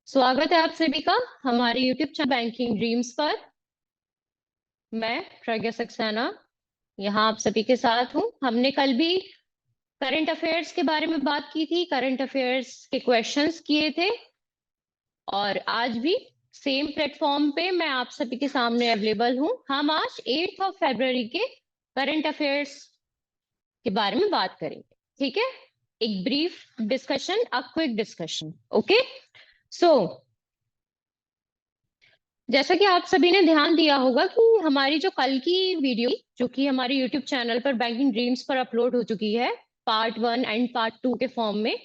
स्वागत है आप सभी का हमारे YouTube चैनल बैंकिंग ड्रीम्स पर। मैं प्रज्ञा सक्सेना यहाँ आप सभी के साथ हूँ। हमने कल भी करंट अफेयर्स के बारे में बात की थी, करंट अफेयर्स के क्वेश्चंस किए थे और आज भी सेम प्लेटफॉर्म पे मैं आप सभी के सामने अवेलेबल हूँ। हम आज 8 फरवरी के करंट अफेयर्स के बारे में बात करेंगे। ठीक है, एक brief discussion, a quick discussion. Okay, so जैसा कि आप सभी ने ध्यान दिया होगा कि हमारी जो कल की वीडियो जो कि हमारे यूट्यूब चैनल पर बैंकिंग ड्रीम्स पर अपलोड हो चुकी है, पार्ट 1 एंड पार्ट 2 के फॉर्म में,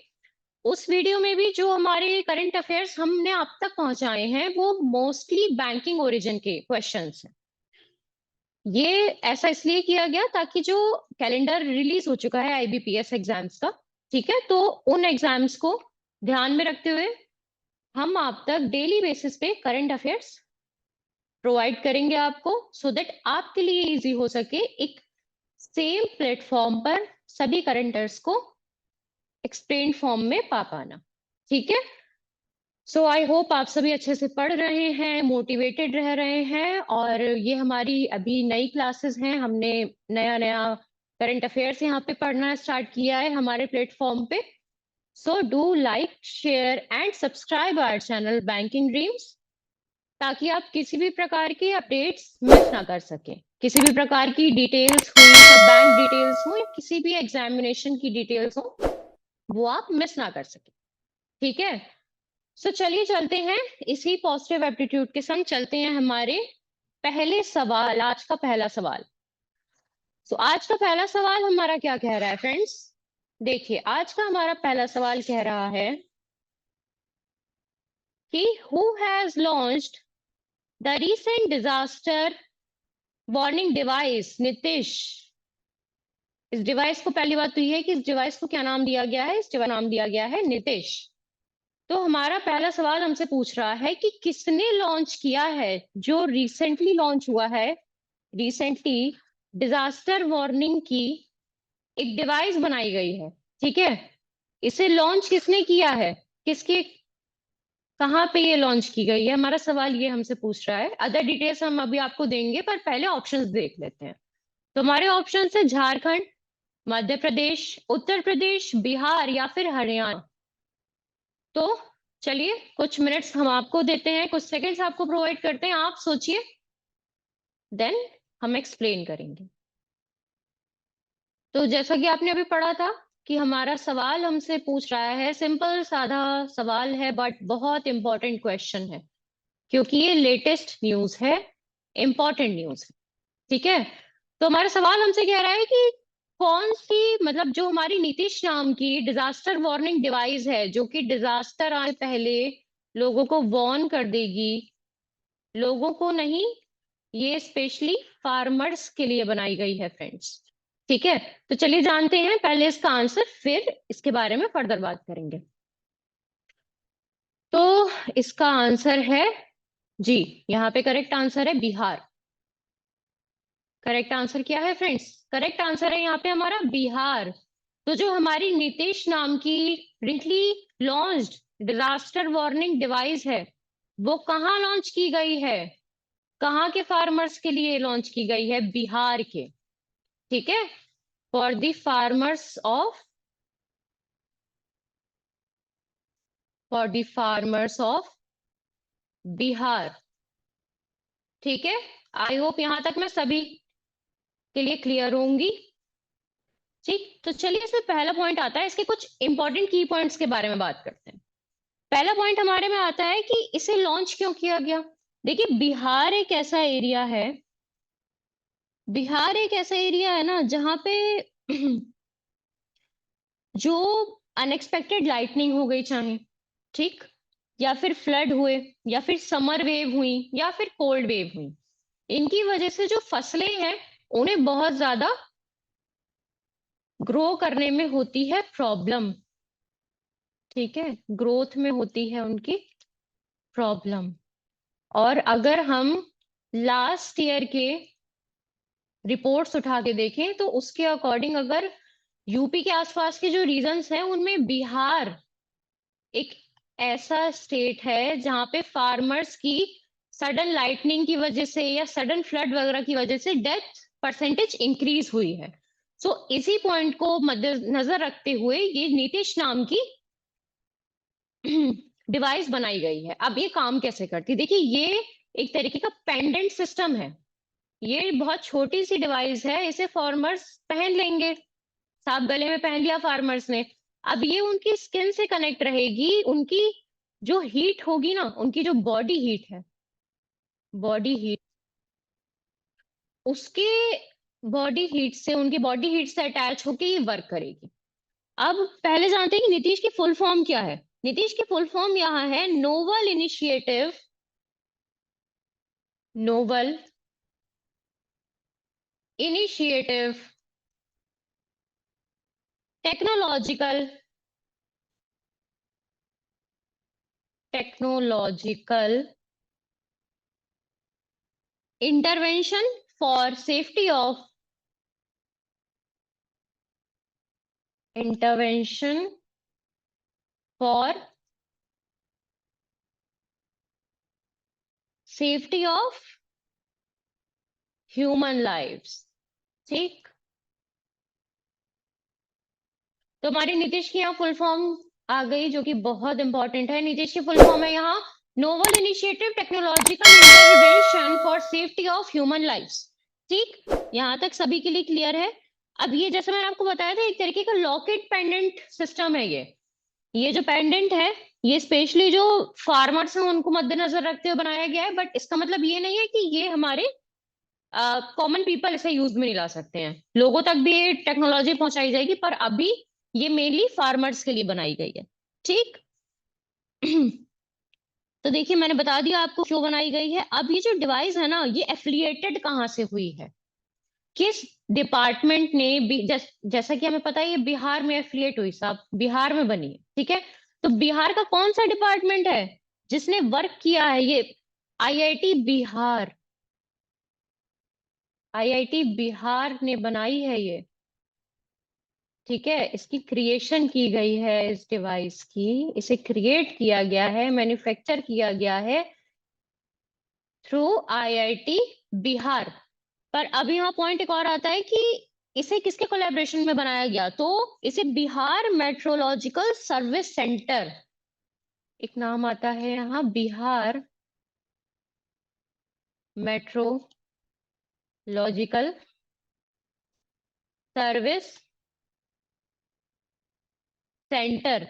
उस वीडियो में भी जो हमारे करंट अफेयर्स हमने आप तक पहुंचाए हैं वो मोस्टली बैंकिंग ओरिजिन के क्वेश्चंस हैं। ये ऐसा इसलिए किया गया ताकि जो कैलेंडर रिलीज हो चुका है आईबीपीएस एग्जाम्स का, ठीक है, तो उन एग्जाम्स को ध्यान में रखते हुए हम आप तक डेली बेसिस पे करंट अफेयर्स प्रोवाइड करेंगे आपको, सो दैट आपके लिए इजी हो सके एक सेम प्लेटफॉर्म पर सभी करंटर्स को एक्सप्लेन फॉर्म में पा पाना। ठीक है, सो आई होप आप सभी अच्छे से पढ़ रहे हैं, मोटिवेटेड रह रहे हैं। और ये हमारी अभी नई क्लासेस हैं, हमने नया नया करंट अफेयर्स यहाँ पे पढ़ना स्टार्ट किया है हमारे प्लेटफॉर्म पे। So do like, share and subscribe our channel Banking Dreams, ताकि आप किसी भी प्रकार की अपडेट्स मिस ना कर सकें। किसी भी प्रकार की डिटेल्स हो, बैंक डिटेल्स हो या किसी भी एग्जामिनेशन की डिटेल्स हो, वो आप मिस ना कर सकें। ठीक है, सो चलिए चलते हैं, इसी पॉजिटिव एप्टीट्यूड के संग चलते हैं हमारे पहले सवाल। आज का पहला सवाल, सो आज का पहला सवाल हमारा क्या कह रहा है फ्रेंड्स? देखिए, आज का हमारा पहला सवाल कह रहा है कि who has launched the recent disaster warning device? Nitish. इस डिवाइस को, पहली बात तो ये है कि इस डिवाइस को क्या नाम दिया गया है? इस डिवाइस नाम दिया गया है नीतीश। तो हमारा पहला सवाल हमसे पूछ रहा है कि किसने लॉन्च किया है, जो रिसेंटली लॉन्च हुआ है, रिसेंटली डिजास्टर वार्निंग की एक डिवाइस बनाई गई है। ठीक है, इसे लॉन्च किसने किया है, किसके, कहाँ पे ये लॉन्च की गई है? हमारा सवाल ये हमसे पूछ रहा है। अदर डिटेल्स हम अभी आपको देंगे, पर पहले ऑप्शंस देख लेते हैं। तो हमारे ऑप्शन है झारखंड, मध्य प्रदेश, उत्तर प्रदेश, बिहार या फिर हरियाणा। तो चलिए कुछ मिनट्स हम आपको देते हैं, कुछ सेकंड्स आपको प्रोवाइड करते हैं, आप सोचिए, देन हम एक्सप्लेन करेंगे। तो जैसा कि आपने अभी पढ़ा था कि हमारा सवाल हमसे पूछ रहा है, सिंपल साधा सवाल है बट बहुत इंपॉर्टेंट क्वेश्चन है, क्योंकि ये लेटेस्ट न्यूज है, इंपॉर्टेंट न्यूज है। ठीक है, तो हमारा सवाल हमसे कह रहा है कि कौन सी, मतलब जो हमारी नीतीश नाम की डिजास्टर वार्निंग डिवाइस है, जो कि डिजास्टर आने पहले लोगों को वार्न कर देगी, लोगों को नहीं, ये स्पेशली फार्मर्स के लिए बनाई गई है फ्रेंड्स। ठीक है, तो चलिए जानते हैं पहले इसका आंसर, फिर इसके बारे में फर्दर बात करेंगे। तो इसका आंसर है जी, यहाँ पे करेक्ट आंसर है बिहार। करेक्ट आंसर क्या है फ्रेंड्स? करेक्ट आंसर है यहाँ पे हमारा बिहार। तो जो हमारी नीतीश नाम की recently launched disaster warning device है, वो कहाँ लॉन्च की गई है, कहाँ के फार्मर्स के लिए लॉन्च की गई है? बिहार के। ठीक है, for the farmers of, for the farmers of Bihar. ठीक है, आई होप यहां तक मैं सभी के लिए क्लियर होंगी। ठीक, तो चलिए इसमें पहला पॉइंट आता है, इसके कुछ इंपॉर्टेंट की पॉइंट्स के बारे में बात करते हैं। पहला पॉइंट हमारे में आता है कि इसे लॉन्च क्यों किया गया। देखिए, बिहार एक ऐसा एरिया है, बिहार एक ऐसा एरिया है ना जहाँ पे जो अनएक्सपेक्टेड लाइटनिंग हो गई चाहे, ठीक, या फिर फ्लड हुए, या फिर समर वेव हुई, या फिर कोल्ड वेव हुई, इनकी वजह से जो फसलें हैं उन्हें बहुत ज्यादा ग्रो करने में होती है प्रॉब्लम। ठीक है, ग्रोथ में होती है उनकी प्रॉब्लम। और अगर हम लास्ट ईयर के रिपोर्ट्स उठा के देखें तो उसके अकॉर्डिंग अगर यूपी के आसपास के जो रीजन्स हैं उनमें बिहार एक ऐसा स्टेट है जहां पे फार्मर्स की सडन लाइटनिंग की वजह से या सडन फ्लड वगैरह की वजह से डेथ परसेंटेज इंक्रीज हुई है। सो इसी पॉइंट को मद्देनजर रखते हुए ये नीतीश नाम की डिवाइस बनाई गई है। अब ये काम कैसे करती है, देखिए ये एक तरीके का पेंडेंट सिस्टम है। ये बहुत छोटी सी डिवाइस है, इसे फार्मर्स पहन लेंगे, सांप गले में पहन लिया फार्मर्स ने। अब ये उनकी स्किन से कनेक्ट रहेगी, उनकी जो हीट होगी ना, उनकी जो बॉडी हीट है, बॉडी हीट, उसके बॉडी हीट से, उनकी बॉडी हीट से अटैच होके ये वर्क करेगी। अब पहले जानते हैं कि नीतीश की फुल फॉर्म क्या है। नीतीश की फुल फॉर्म यहाँ है novel initiative, novel initiative technological, technological intervention for safety of, intervention for safety of human lives. ठीक, तो हमारी नीतीश की यहाँ फुल फॉर्म आ गई, जो कि बहुत इंपॉर्टेंट है। नीतीश की फुल फॉर्म है यहाँ novel initiative technological intervention for safety of human lives. ठीक, यहाँ तक सभी के लिए क्लियर है। अब ये जैसे मैंने आपको बताया था, एक तरीके का लॉकेट पेंडेंट सिस्टम है ये जो पेंडेंट है, ये स्पेशली जो फार्मर्स हैं उनको मद्देनजर रखते हुए बनाया गया है। बट इसका मतलब ये नहीं है कि ये हमारे कॉमन पीपल इसे यूज में नहीं ला सकते हैं, लोगों तक भी ये टेक्नोलॉजी पहुंचाई जाएगी, पर अभी ये मेनली फार्मर्स के लिए बनाई गई है। ठीक। तो देखिए मैंने बता दिया आपको क्यों बनाई गई है। अब ये जो डिवाइस है ना, ये एफिलिएटेड कहाँ से हुई है, किस डिपार्टमेंट ने जैसा कि हमें पता है ये बिहार में एफिलिएट हुई, साहब बिहार में बनी है। ठीक है, तो बिहार का कौन सा डिपार्टमेंट है जिसने वर्क किया है ये? आईआईटी बिहार, आईआईटी बिहार ने बनाई है ये। ठीक है, इसकी क्रिएशन की गई है, इस डिवाइस की, इसे क्रिएट किया गया है, मैन्युफैक्चर किया गया है थ्रू आईआईटी बिहार। पर अभी यहाँ पॉइंट एक और आता है कि इसे किसके कोलैबोरेशन में बनाया गया, तो इसे बिहार मेट्रोलॉजिकल सर्विस सेंटर, एक नाम आता है यहाँ, Bihar metrological service centre,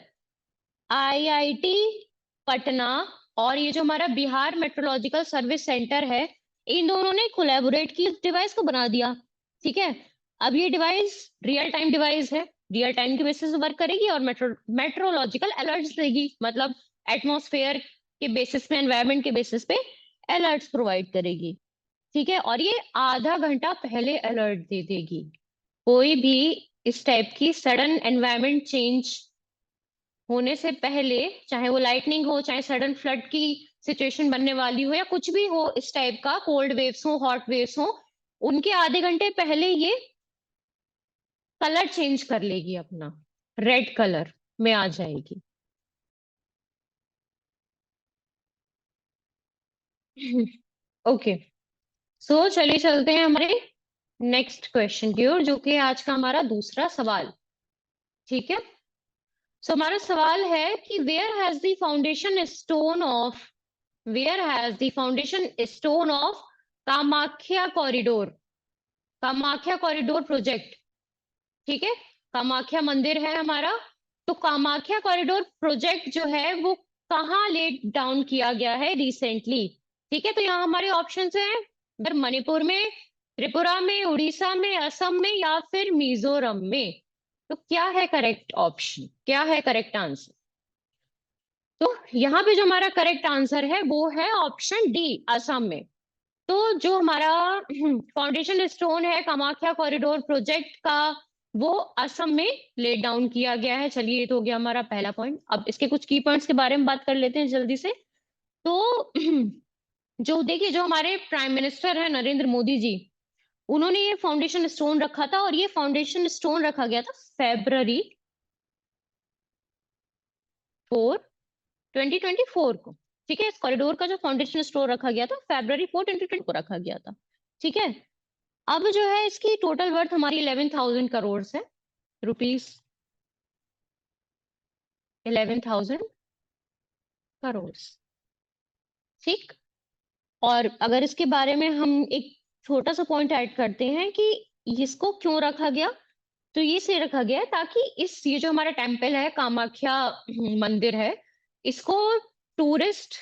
IIT Patna, और ये जो हमारा बिहार मेट्रोलॉजिकल सर्विस सेंटर है, इन दोनों ने कोलैबोरेट की इस डिवाइस को बना दिया। ठीक है, अब ये डिवाइस रियल टाइम डिवाइस है, रियल टाइम के बेसिस पे वर्क करेगी और मेट्रोलॉजिकल अलर्ट्स देगी, मतलब एटमॉस्फेयर के बेसिस पे, एनवायरमेंट के बेसिस पे अलर्ट्स प्रोवाइड करेगी। ठीक है, और ये आधा घंटा पहले अलर्ट दे देगी, कोई भी इस टाइप की सडन एनवायरमेंट चेंज होने से पहले, चाहे वो लाइटनिंग हो, चाहे सडन फ्लड की सिचुएशन बनने वाली हो, या कुछ भी हो इस टाइप का, कोल्ड वेव्स हो, हॉट वेव्स हो, उनके आधे घंटे पहले ये कलर चेंज कर लेगी, अपना रेड कलर में आ जाएगी। ओके, सो चलिए चलते हैं हमारे नेक्स्ट क्वेश्चन की ओर, जो कि आज का हमारा दूसरा सवाल। ठीक है, सो हमारा सवाल है कि where has the foundation stone of, where has the foundation stone of Kamakhya corridor, Kamakhya corridor project. ठीक है, कामाख्या मंदिर है हमारा, तो कामाख्या कॉरिडोर प्रोजेक्ट जो है वो कहाँ लेट डाउन किया गया है रिसेंटली। ठीक है, तो यहाँ हमारे ऑप्शन हैं, इधर मणिपुर में, त्रिपुरा में, उड़ीसा में, असम में, या फिर मिजोरम में। तो क्या है करेक्ट ऑप्शन, क्या है करेक्ट आंसर? तो यहाँ पे जो हमारा करेक्ट आंसर है वो है ऑप्शन डी, असम में। तो जो हमारा फाउंडेशन स्टोन है कामाख्या कॉरिडोर प्रोजेक्ट का, वो असम में लेट डाउन किया गया है। चलिए, ये तो हो गया हमारा पहला पॉइंट। अब इसके कुछ की पॉइंट्स के बारे में बात कर लेते हैं जल्दी से। तो जो देखिए, जो हमारे प्राइम मिनिस्टर है नरेंद्र मोदी जी, उन्होंने ये फाउंडेशन स्टोन रखा था, और ये फाउंडेशन स्टोन रखा गया था February 4, 2024 को, ठीक है। इस कॉरिडोर का जो फाउंडेशन स्टोन रखा गया था February 4, 2020 को रखा गया था, ठीक है। अब जो है इसकी टोटल वर्थ हमारी 11,000 करोड़ है, रुपीस 11,000 करोड़, ठीक। और अगर इसके बारे में हम एक छोटा सा पॉइंट ऐड करते हैं कि इसको क्यों रखा गया, तो ये इसलिए रखा गया है ताकि ये जो हमारा टेम्पल है, कामाख्या मंदिर है, इसको टूरिस्ट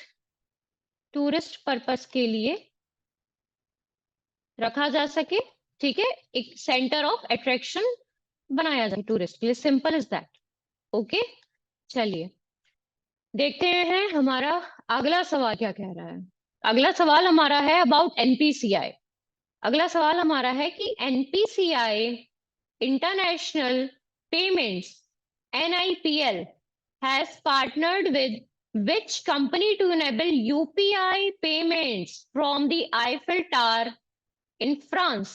टूरिस्ट पर्पस के लिए रखा जा सके, ठीक है। एक सेंटर ऑफ अट्रैक्शन बनाया जाए टूरिस्ट के लिए, सिंपल इज दैट। ओके, चलिए देखते हैं हमारा अगला सवाल क्या कह रहा है। अगला सवाल हमारा है अबाउट एनपीसीआई। अगला सवाल हमारा है कि NPCI international payments NIPL has partnered with which company to enable UPI payments from the Eiffel Tower in France?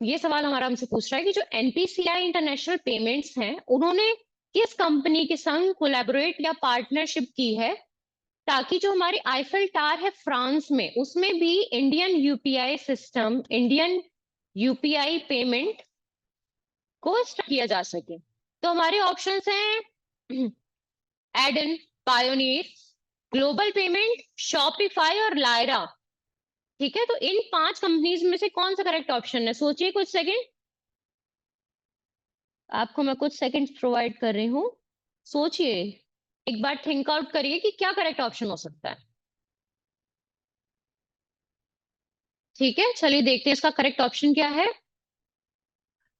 ये सवाल हमारा हमसे पूछ रहा है कि जो एनपीसीआई इंटरनेशनल पेमेंट्स हैं, उन्होंने किस कंपनी के संग कोलैबोरेट या पार्टनरशिप की है ताकि जो हमारी आईफेल टावर है फ्रांस में, उसमें भी Indian UPI system, Indian UPI payment को स्टार्ट किया जा सके। तो हमारे ऑप्शंस हैं Adyen, Payoneer, global payment, Shopify और लायरा, ठीक है। तो इन 5 कंपनीज में से कौन सा करेक्ट ऑप्शन है? सोचिए कुछ सेकंड, आपको मैं कुछ सेकंड प्रोवाइड कर रही हूँ, सोचिए, एक बार थिंक आउट करिए कि क्या करेक्ट ऑप्शन हो सकता है, ठीक है। चलिए देखते हैं इसका करेक्ट ऑप्शन क्या है।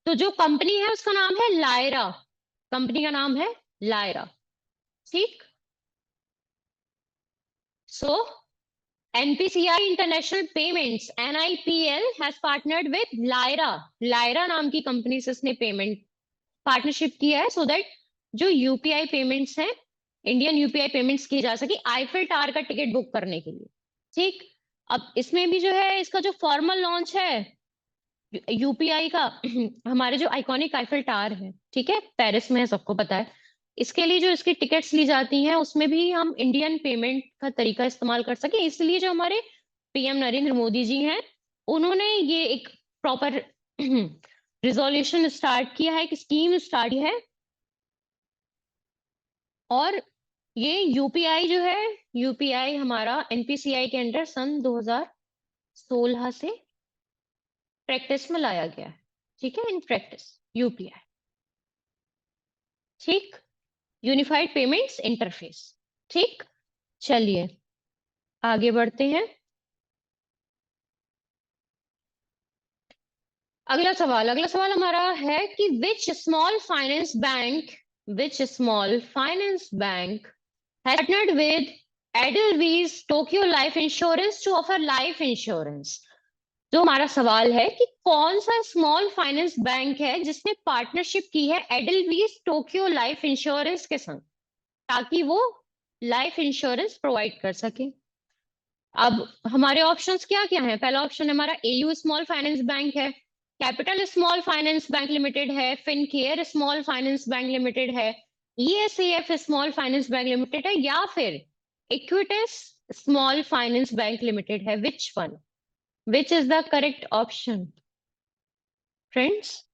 तो जो कंपनी है उसका नाम है लायरा, कंपनी का नाम है लायरा, ठीक। So NPCI international payments NIPL has partnered with Lyra, Lyra नाम की कंपनी से इसने पेमेंट पार्टनरशिप किया है, सो दैट जो यूपीआई पेमेंट्स हैं, इंडियन यूपीआई पेमेंट्स की जा सके आईफिल टावर का टिकट बुक करने के लिए, ठीक। अब इसमें भी जो है इसका जो फॉर्मल लॉन्च है यूपीआई का हमारे जो आइकॉनिक आईफिल टावर है, ठीक है, पेरिस में है, सबको पता है। इसके लिए जो इसकी टिकट्स ली जाती हैं उसमें भी हम इंडियन पेमेंट का तरीका इस्तेमाल कर सके, इसलिए जो हमारे पीएम नरेंद्र मोदी जी हैं, उन्होंने ये एक प्रॉपर रिजोल्यूशन स्टार्ट किया है, एक स्कीम स्टार्ट की है। और ये यूपीआई जो है, यूपीआई हमारा एनपीसीआई के अंडर सन 2016 से प्रैक्टिस में लाया गया है, ठीक है, इन प्रैक्टिस यूपीआई, ठीक, यूनिफाइड पेमेंट्स इंटरफेस, ठीक। चलिए आगे बढ़ते हैं। अगला सवाल हमारा है कि which small finance bank has partnered with Edelweiss Tokyo Life Insurance to offer life insurance। जो हमारा सवाल है कि कौन सा स्मॉल फाइनेंस बैंक है जिसने पार्टनरशिप की है एडलवीज टोक्यो लाइफ इंश्योरेंस के संग ताकि वो लाइफ इंश्योरेंस प्रोवाइड कर सके। अब हमारे ऑप्शंस क्या क्या हैं? पहला ऑप्शन हमारा एयू स्मॉल फाइनेंस बैंक है, capital small finance bank limited है, Fincare small finance bank limited है, ESAF small finance bank limited है, या फिर Equitas small finance bank limited है। Which one, which is the correct option? Friends,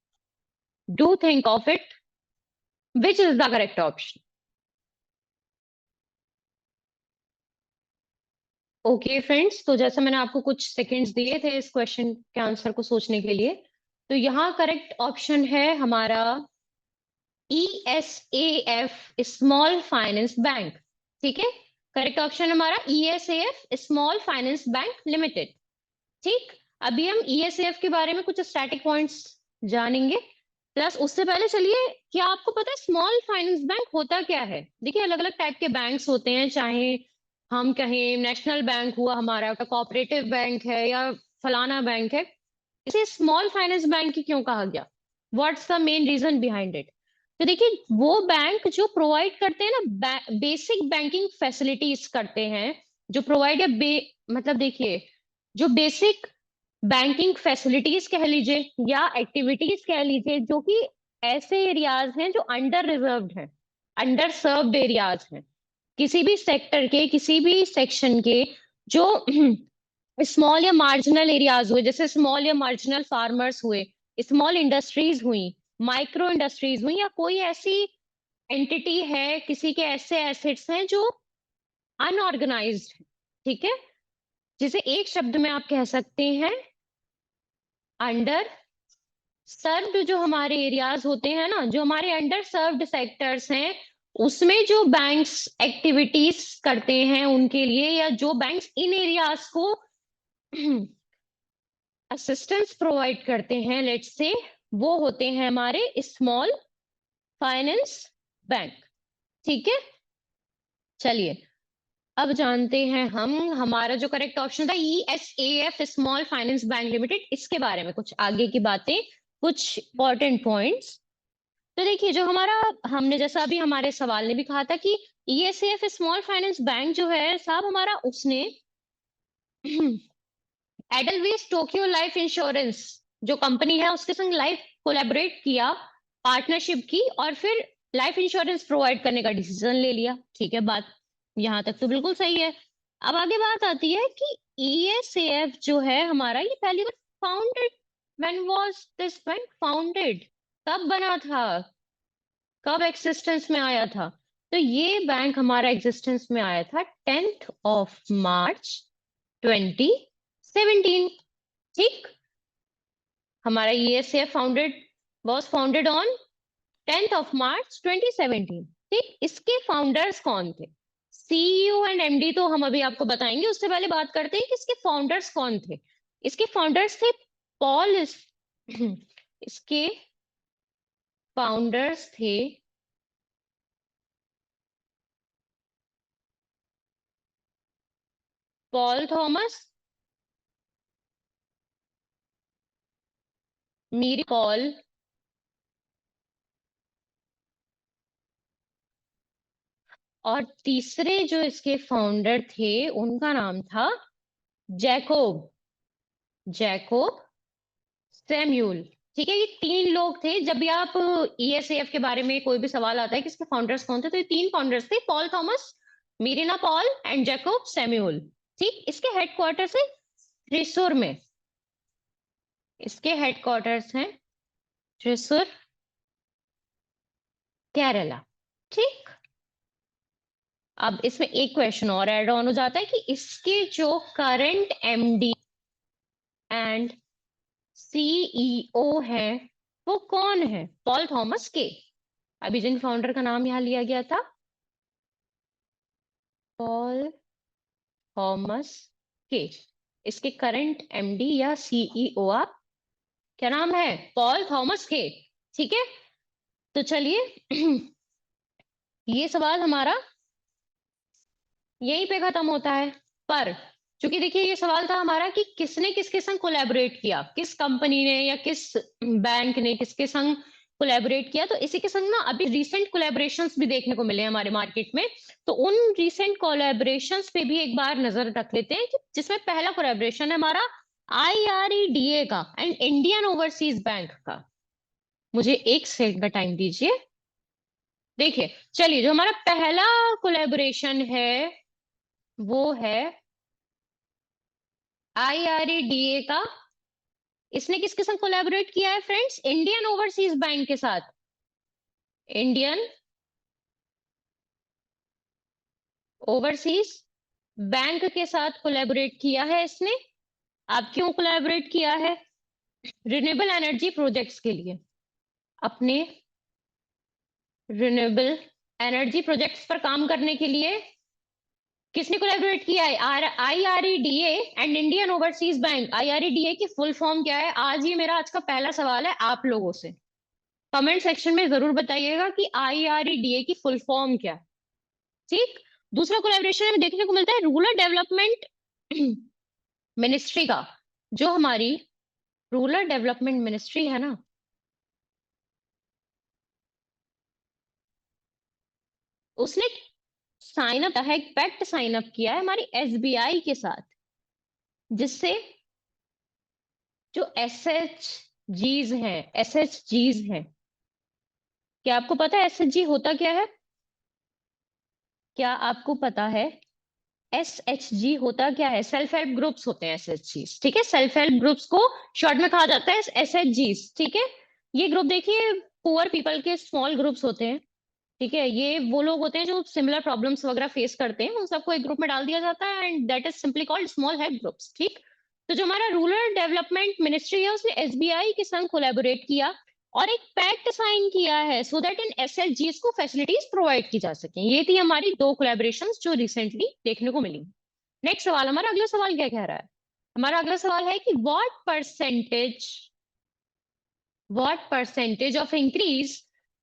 do think of it, which is the correct option? Okay friends, तो जैसे मैंने आपको कुछ सेकंड्स दिए थे इस क्वेश्चन के आंसर को सोचने के लिए, तो यहाँ करेक्ट ऑप्शन है हमारा ESAF स्मॉल फाइनेंस बैंक, ठीक है। करेक्ट ऑप्शन हमारा ESAF small finance bank limited, ठीक। अभी हम ESAF के बारे में कुछ स्टैटिक पॉइंट्स जानेंगे, प्लस उससे पहले चलिए, क्या आपको पता है स्मॉल फाइनेंस बैंक होता क्या है? देखिए अलग अलग टाइप के बैंक्स होते हैं, चाहे हम कहें नेशनल बैंक हुआ हमारा, कोऑपरेटिव बैंक है, या फलाना बैंक है, इसे स्मॉल फाइनेंस बैंक ही क्यों कहा गया? What's the main reason behind it? तो देखिए वो बैंक जो प्रोवाइड करते हैं ना, बेसिक बैंकिंग फैसिलिटीज करते हैं, जो प्रोवाइड मतलब देखिए जो बेसिक बैंकिंग फैसिलिटीज कह लीजिए या एक्टिविटीज कह लीजिए, जो कि ऐसे एरियाज हैं जो अंडर रिजर्व्ड हैं, अंडर सर्व्ड एरियाज हैं, किसी भी सेक्टर के, किसी भी सेक्शन के जो स्मॉल या मार्जिनल एरियाज हुए, जैसे स्मॉल या मार्जिनल फार्मर्स हुए, स्मॉल इंडस्ट्रीज हुई, माइक्रो इंडस्ट्रीज हुई, या कोई ऐसी एंटिटी है, किसी के ऐसे एसेट्स हैं जो अनऑर्गेनाइज्ड है, ठीक है, जिसे एक शब्द में आप कह सकते हैं अंडर सर्व्ड। जो हमारे एरियाज होते हैं ना, जो हमारे अंडर सर्व्ड सेक्टर्स हैं, उसमें जो बैंक्स एक्टिविटीज करते हैं उनके लिए, या जो बैंक्स इन एरियाज को असिस्टेंस प्रोवाइड करते हैं, लेट्स से, वो होते हैं हमारे स्मॉल फाइनेंस बैंक, ठीक है। चलिए अब जानते हैं हम, हमारा जो करेक्ट ऑप्शन था ESAF, small finance bank limited, इसके बारे में कुछ आगे की बातें, कुछ इंपॉर्टेंट पॉइंट्स। तो देखिए, जो हमारा, हमने जैसा अभी हमारे सवाल ने भी कहा था कि ESAF स्मॉल फाइनेंस बैंक जो है साहब हमारा, उसने एडलवेज टोक्यो लाइफ इंश्योरेंस जो कंपनी है उसके संग लाइफ कोलैबोरेट किया, पार्टनरशिप की, और फिर लाइफ इंश्योरेंस प्रोवाइड करने का डिसीजन ले लिया, ठीक है। बात यहाँ तक तो बिल्कुल सही है। अब आगे बात आती है कि ESAF जो है हमारा, ये पहली बार founded, when was this bank founded, कब बना था, कब एक्सिस्टेंस में आया था? तो ये बैंक हमारा एक्सिस्टेंस में आया था 10th ऑफ मार्च 2017, ठीक। हमारा ESAF was founded on 10th of March 2017, ठीक। इसके फाउंडर्स कौन थे? CEO एंड MD तो हम अभी आपको बताएंगे, उससे पहले बात करते हैं कि इसके फाउंडर्स कौन थे। इसके फाउंडर्स थे पॉल इसके फाउंडर्स थे पॉल थॉमस, मीरी पॉल, और तीसरे जो इसके फाउंडर थे उनका नाम था जैकोब, जैकोब सैम्यूल, ठीक है। ये तीन लोग थे। जब भी आप ESAF के बारे में कोई भी सवाल आता है कि इसके फाउंडर्स कौन थे, तो ये तीन फाउंडर्स थे, पॉल थॉमस, मीरिना पॉल एंड जैकोब सैम्यूल, ठीक। इसके हेडक्वार्टर्स है त्रिशूर में, इसके हेडक्वार्टर्स हैं त्रिशूर, केरला, ठीक। अब इसमें एक क्वेश्चन और ऐड ऑन हो जाता है कि इसके जो करंट MD एंड CEO है वो कौन है? पॉल थॉमस के, अभी जिन फाउंडर का नाम यहाँ लिया गया था, पॉल थॉमस के, इसके करंट MD या CEO, आप क्या नाम है? पॉल थॉमस के, ठीक है। तो चलिए ये सवाल हमारा यहीं पे खत्म होता है। पर चूंकि देखिए ये सवाल था हमारा कि किसने किसके संग कोलैबोरेट किया, किस कंपनी ने या किस बैंक ने किसके संग कोलैबोरेट किया, तो इसी के संग ना अभी रिसेंट कोलैबोरेशंस भी देखने को मिले हमारे मार्केट में। तो उन रिसेंट कोलैबोरेशंस पे भी एक बार नजर रख लेते हैं कि जिसमें पहला कोलैबोरेशन है हमारा IREDA का एंड इंडियन ओवरसीज बैंक का। मुझे एक सेकंड का टाइम दीजिए। देखिए चलिए, जो हमारा पहला कोलैबोरेशन है वो है IREDA का। इसने किसके साथ कोलैबोरेट किया है फ्रेंड्स? इंडियन ओवरसीज बैंक के साथ। इंडियन ओवरसीज बैंक के साथ कोलैबोरेट किया है इसने। आप क्यों कोलैबोरेट किया है? रिन्यूएबल एनर्जी प्रोजेक्ट्स के लिए, अपने रिन्यूएबल एनर्जी प्रोजेक्ट्स पर काम करने के लिए किसने कोलैबोरेट किया है? IREDA and Indian overseas bank. IREDA की फुल फॉर्म क्या है? आज ये मेरा आज का पहला सवाल है आप लोगों से। कमेंट सेक्शन में जरूर बताइएगा कि IREDA की फुल फॉर्म क्या है, ठीक। दूसरा कोलैबोरेशन हमें देखने को मिलता है रूरल डेवलपमेंट मिनिस्ट्री का। जो हमारी रूरल डेवलपमेंट मिनिस्ट्री है ना, उसने साइन अप है, एक पैक्ट साइन अप किया है हमारी SBI के साथ, जिससे जो SHGs हैं, क्या आपको पता है SHG होता क्या है? क्या आपको पता है SHG होता क्या है? सेल्फ हेल्प ग्रुप्स होते हैं SHG, ठीक है। सेल्फ हेल्प ग्रुप्स को शॉर्ट में कहा जाता है SHG, ठीक है। ये ग्रुप देखिए पुअर पीपल के स्मॉल ग्रुप्स होते हैं, ठीक है। ये वो लोग होते हैं जो सिमिलर प्रॉब्लम्स वगैरह फेस करते हैं, उन सबको एक ग्रुप में डाल दिया जाता है and that is simply called small help groups, ठीक। तो जो हमारा रूरल डेवलपमेंट मिनिस्ट्री है उसने SBI के संग कोलैबोरेट किया और एक पैक्ट साइन किया है सो दैट इन SHGs को फैसिलिटीज प्रोवाइड की जा सके। ये थी हमारी दो कोलैबोरेशंस जो रिसेंटली देखने को मिली। नेक्स्ट सवाल, हमारा अगला सवाल क्या कह रहा है? हमारा अगला सवाल है कि what percentage of increase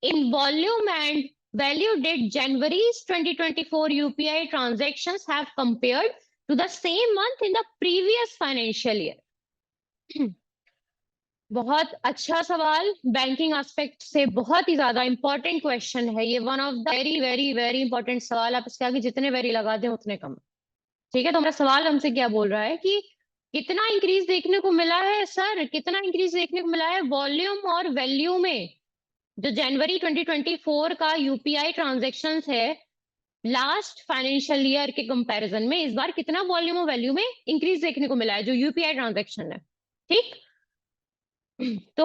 in volume and value did January's 2024 UPI transactions have compared to the same month in the previous financial year? बहुत अच्छा सवाल, बैंकिंग एस्पेक्ट से बहुत ही ज्यादा इंपॉर्टेंट क्वेश्चन है ये। One of the very very very important सवाल, आप इसके आगे जितने वेरी लगा दें उतने कम, ठीक है। तो हमारा सवाल हमसे क्या बोल रहा है कि कितना इंक्रीज देखने को मिला है सर, कितना इंक्रीज देखने को मिला है वॉल्यूम और वैल्यू में? जो जनवरी 2024 का यूपीआई ट्रांजेक्शन्स है लास्ट फाइनेंशियल ईयर के कंपैरिजन में इस बार कितना वॉल्यूम और वैल्यू में इंक्रीज देखने को मिला है जो यूपीआई ट्रांजेक्शन है, ठीक। तो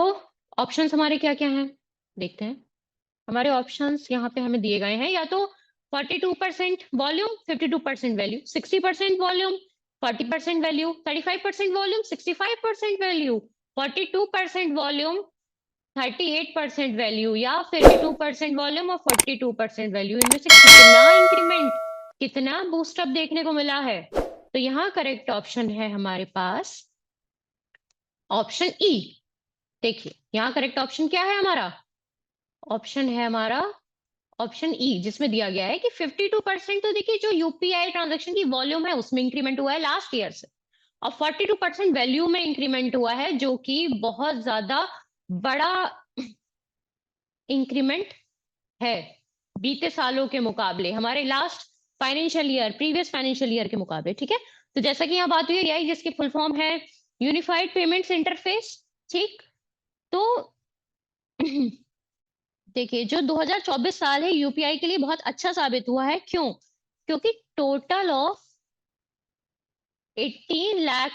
ऑप्शंस हमारे क्या क्या हैं देखते हैं। हमारे ऑप्शंस यहाँ पे हमें दिए गए हैं, या तो 42% volume 52% value, 60% volume 40% value, 35% volume 65% value, 42% volume 38% value, या 52% वॉल्यूम और 42% वैल्यू। इनमें से कितना इंक्रीमेंट, कितना बूस्टअप देखने को मिला है? तो यहाँ करेक्ट ऑप्शन है हमारे पास ऑप्शन ई। देखिए यहाँ करेक्ट ऑप्शन क्या है हमारा? ऑप्शन है हमारा ऑप्शन ई, जिसमें दिया गया है कि 52%, तो देखिए जो यूपीआई ट्रांजैक्शन की वॉल्यूम है उसमें इंक्रीमेंट हुआ है लास्ट ईयर से, और 42% वैल्यू में इंक्रीमेंट हुआ है, जो कि बहुत ज्यादा बड़ा इंक्रीमेंट है बीते सालों के मुकाबले, हमारे last financial year, previous financial year के मुकाबले, ठीक है। तो जैसा कि यहाँ बात हुई है जिसकी फुल फॉर्म है यूनिफाइड पेमेंट्स इंटरफेस, ठीक। तो देखिए जो 2024 साल है यूपीआई के लिए बहुत अच्छा साबित हुआ है, क्यों? क्योंकि total of 18 lakh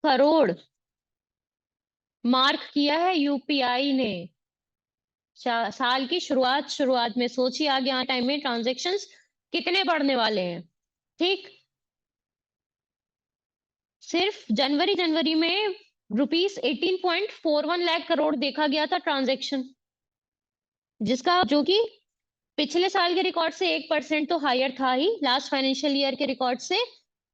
crore mark किया है यूपीआई ने साल की शुरुआत में। सोचिए आगे आने टाइम में ट्रांजेक्शन्स कितने बढ़ने वाले हैं, ठीक। सिर्फ जनवरी में रुपीस 18.41 लाख करोड़ देखा गया था ट्रांजेक्शन, जिसका जो कि पिछले साल के रिकॉर्ड से 1% तो हायर था ही, लास्ट फाइनेंशियल ईयर के रिकॉर्ड से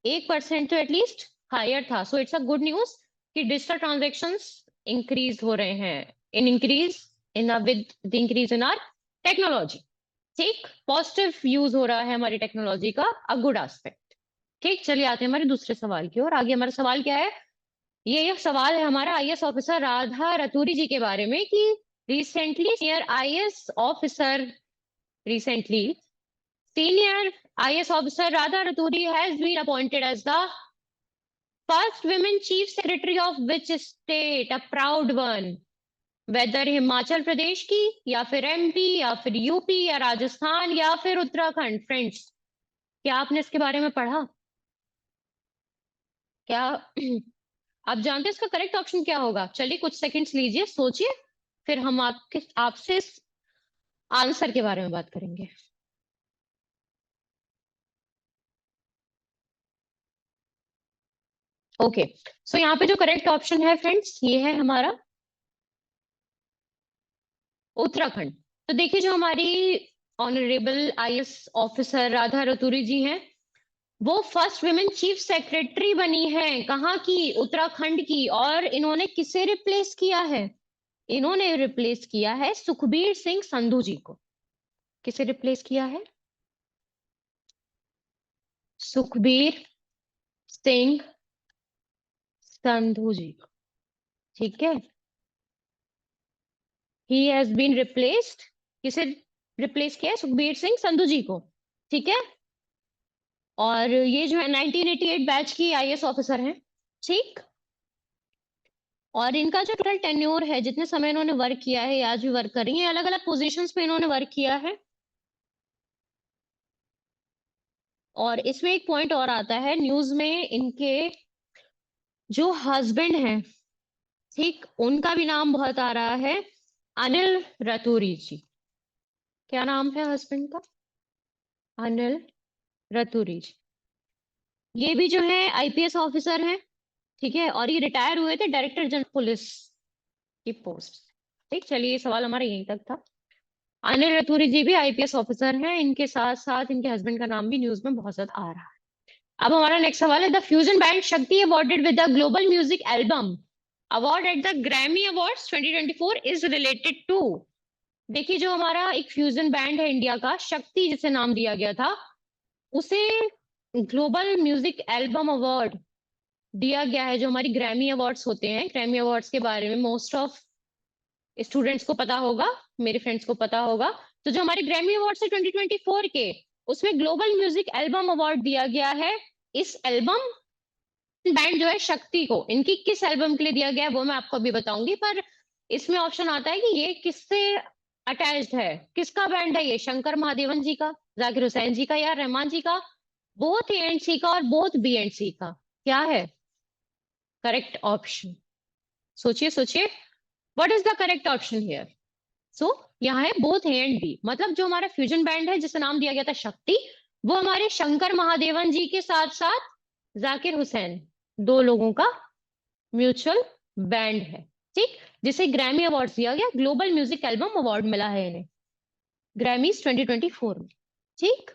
1% तो एटलीस्ट हायर था। So it's a good news कि डिजिटल ट्रांजेक्शन्स इंक्रीज हो रहे हैं, with the increase in are technology, ठीक। पॉजिटिव यूज हो रहा है हमारी टेक्नोलॉजी का, अ गुड एस्पेक्ट, ठीक। चलिए आते हैं हमारे दूसरे सवाल की ओर। आगे हमारा सवाल क्या है? ये सवाल है हमारा आईएएस ऑफिसर राधा रतूरी जी के बारे में कि recently senior IAS officer recently senior IAS officer Radha Raturi has been appointed as the first women chief secretary of which state? A proud one. Whether Himachal Pradesh की, या फिर MP, या फिर यूपी, या राजस्थान, या फिर उत्तराखंड। फ्रेंड्स क्या आपने इसके बारे में पढ़ा? क्या आप जानते हैं इसका करेक्ट ऑप्शन क्या होगा? चलिए कुछ सेकंड्स लीजिए, सोचिए, फिर हम आपसे आंसर के बारे में बात करेंगे। ओके सो यहाँ पे जो करेक्ट ऑप्शन है फ्रेंड्स ये है हमारा उत्तराखंड। तो देखिए जो हमारी ऑनरेबल आईएएस ऑफिसर राधा रतूरी जी हैं, वो फर्स्ट वुमेन चीफ सेक्रेटरी बनी है, कहाँ की? उत्तराखंड की। और इन्होंने किसे रिप्लेस किया है? इन्होंने रिप्लेस किया है सुखबीर सिंह संधू जी को। किसे रिप्लेस किया है? सुखबीर सिंह संधू जी को, ठीक है। ही हैज बीन रिप्लेस्ड, किसे रिप्लेस किया है? सुखबीर सिंह संधू जी को, ठीक है। और ये जो है 1988 बैच की आईएएस ऑफिसर हैं, ठीक। और इनका जो टोटल टेन्योर है, जितने समय इन्होंने वर्क किया है, आज भी वर्क कर रही है, अलग अलग पोजीशंस पे इन्होंने वर्क किया है। और इसमें एक पॉइंट और आता है न्यूज में, इनके जो हस्बैंड हैं, ठीक, उनका भी नाम बहुत आ रहा है, अनिल रतूरी जी। क्या नाम है हस्बैंड का? अनिल रतूरी जी। ये भी जो है आईपीएस ऑफिसर हैं, ठीक है, और ये रिटायर हुए थे डायरेक्टर जनरल पुलिस की पोस्ट। ठीक, चलिए ये सवाल हमारा यहीं तक था। अनिल रतूरी जी भी आईपीएस ऑफिसर हैं, इनके साथ साथ इनके हस्बैंड का नाम भी न्यूज में बहुत ज्यादा आ रहा है। अब हमारा नेक्स्ट सवाल है, the fusion band Shakti awarded with the global music album award at the Grammy awards 2024 is related to. देखिए, जो हमारा एक फ्यूजन बैंड है इंडिया का, शक्ति जिसे नाम दिया गया था, उसे ग्लोबल म्यूजिक एल्बम अवार्ड दिया गया है। जो हमारी ग्रैमी अवार्ड्स होते हैं, ग्रैमी अवार्ड्स के बारे में मोस्ट ऑफ स्टूडेंट्स को पता होगा, मेरे फ्रेंड्स को पता होगा। तो जो हमारे ग्रैमी अवार्ड्स है 2024 के, उसमें ग्लोबल म्यूजिक एल्बम अवार्ड दिया गया है। इस एल्बम बैंड जो है शक्ति को, इनकी किस एल्बम के लिए दिया गया है वो मैं आपको अभी बताऊंगी, पर इसमें ऑप्शन आता है कि ये किससे अटैच्ड है, किसका बैंड है ये, शंकर महादेवन जी का, जाकिर हुसैन जी का, या रहमान जी का, बोथ ए एंड सी का और बोथ बी एंड सी का? क्या है करेक्ट ऑप्शन? सोचिए सोचिए, what is the correct option here? So यहाँ है बोथ ए एंड बी, मतलब जो हमारा फ्यूजन बैंड है जिसे नाम दिया गया था शक्ति, वो हमारे शंकर महादेवन जी के साथ साथ जाकिर हुसैन, दो लोगों का म्यूचुअल बैंड है, ठीक, जिसे ग्रैमी अवार्ड दिया गया, ग्लोबल म्यूजिक एल्बम अवार्ड मिला है इन्हें ग्रैमीज 2024 में। ठीक,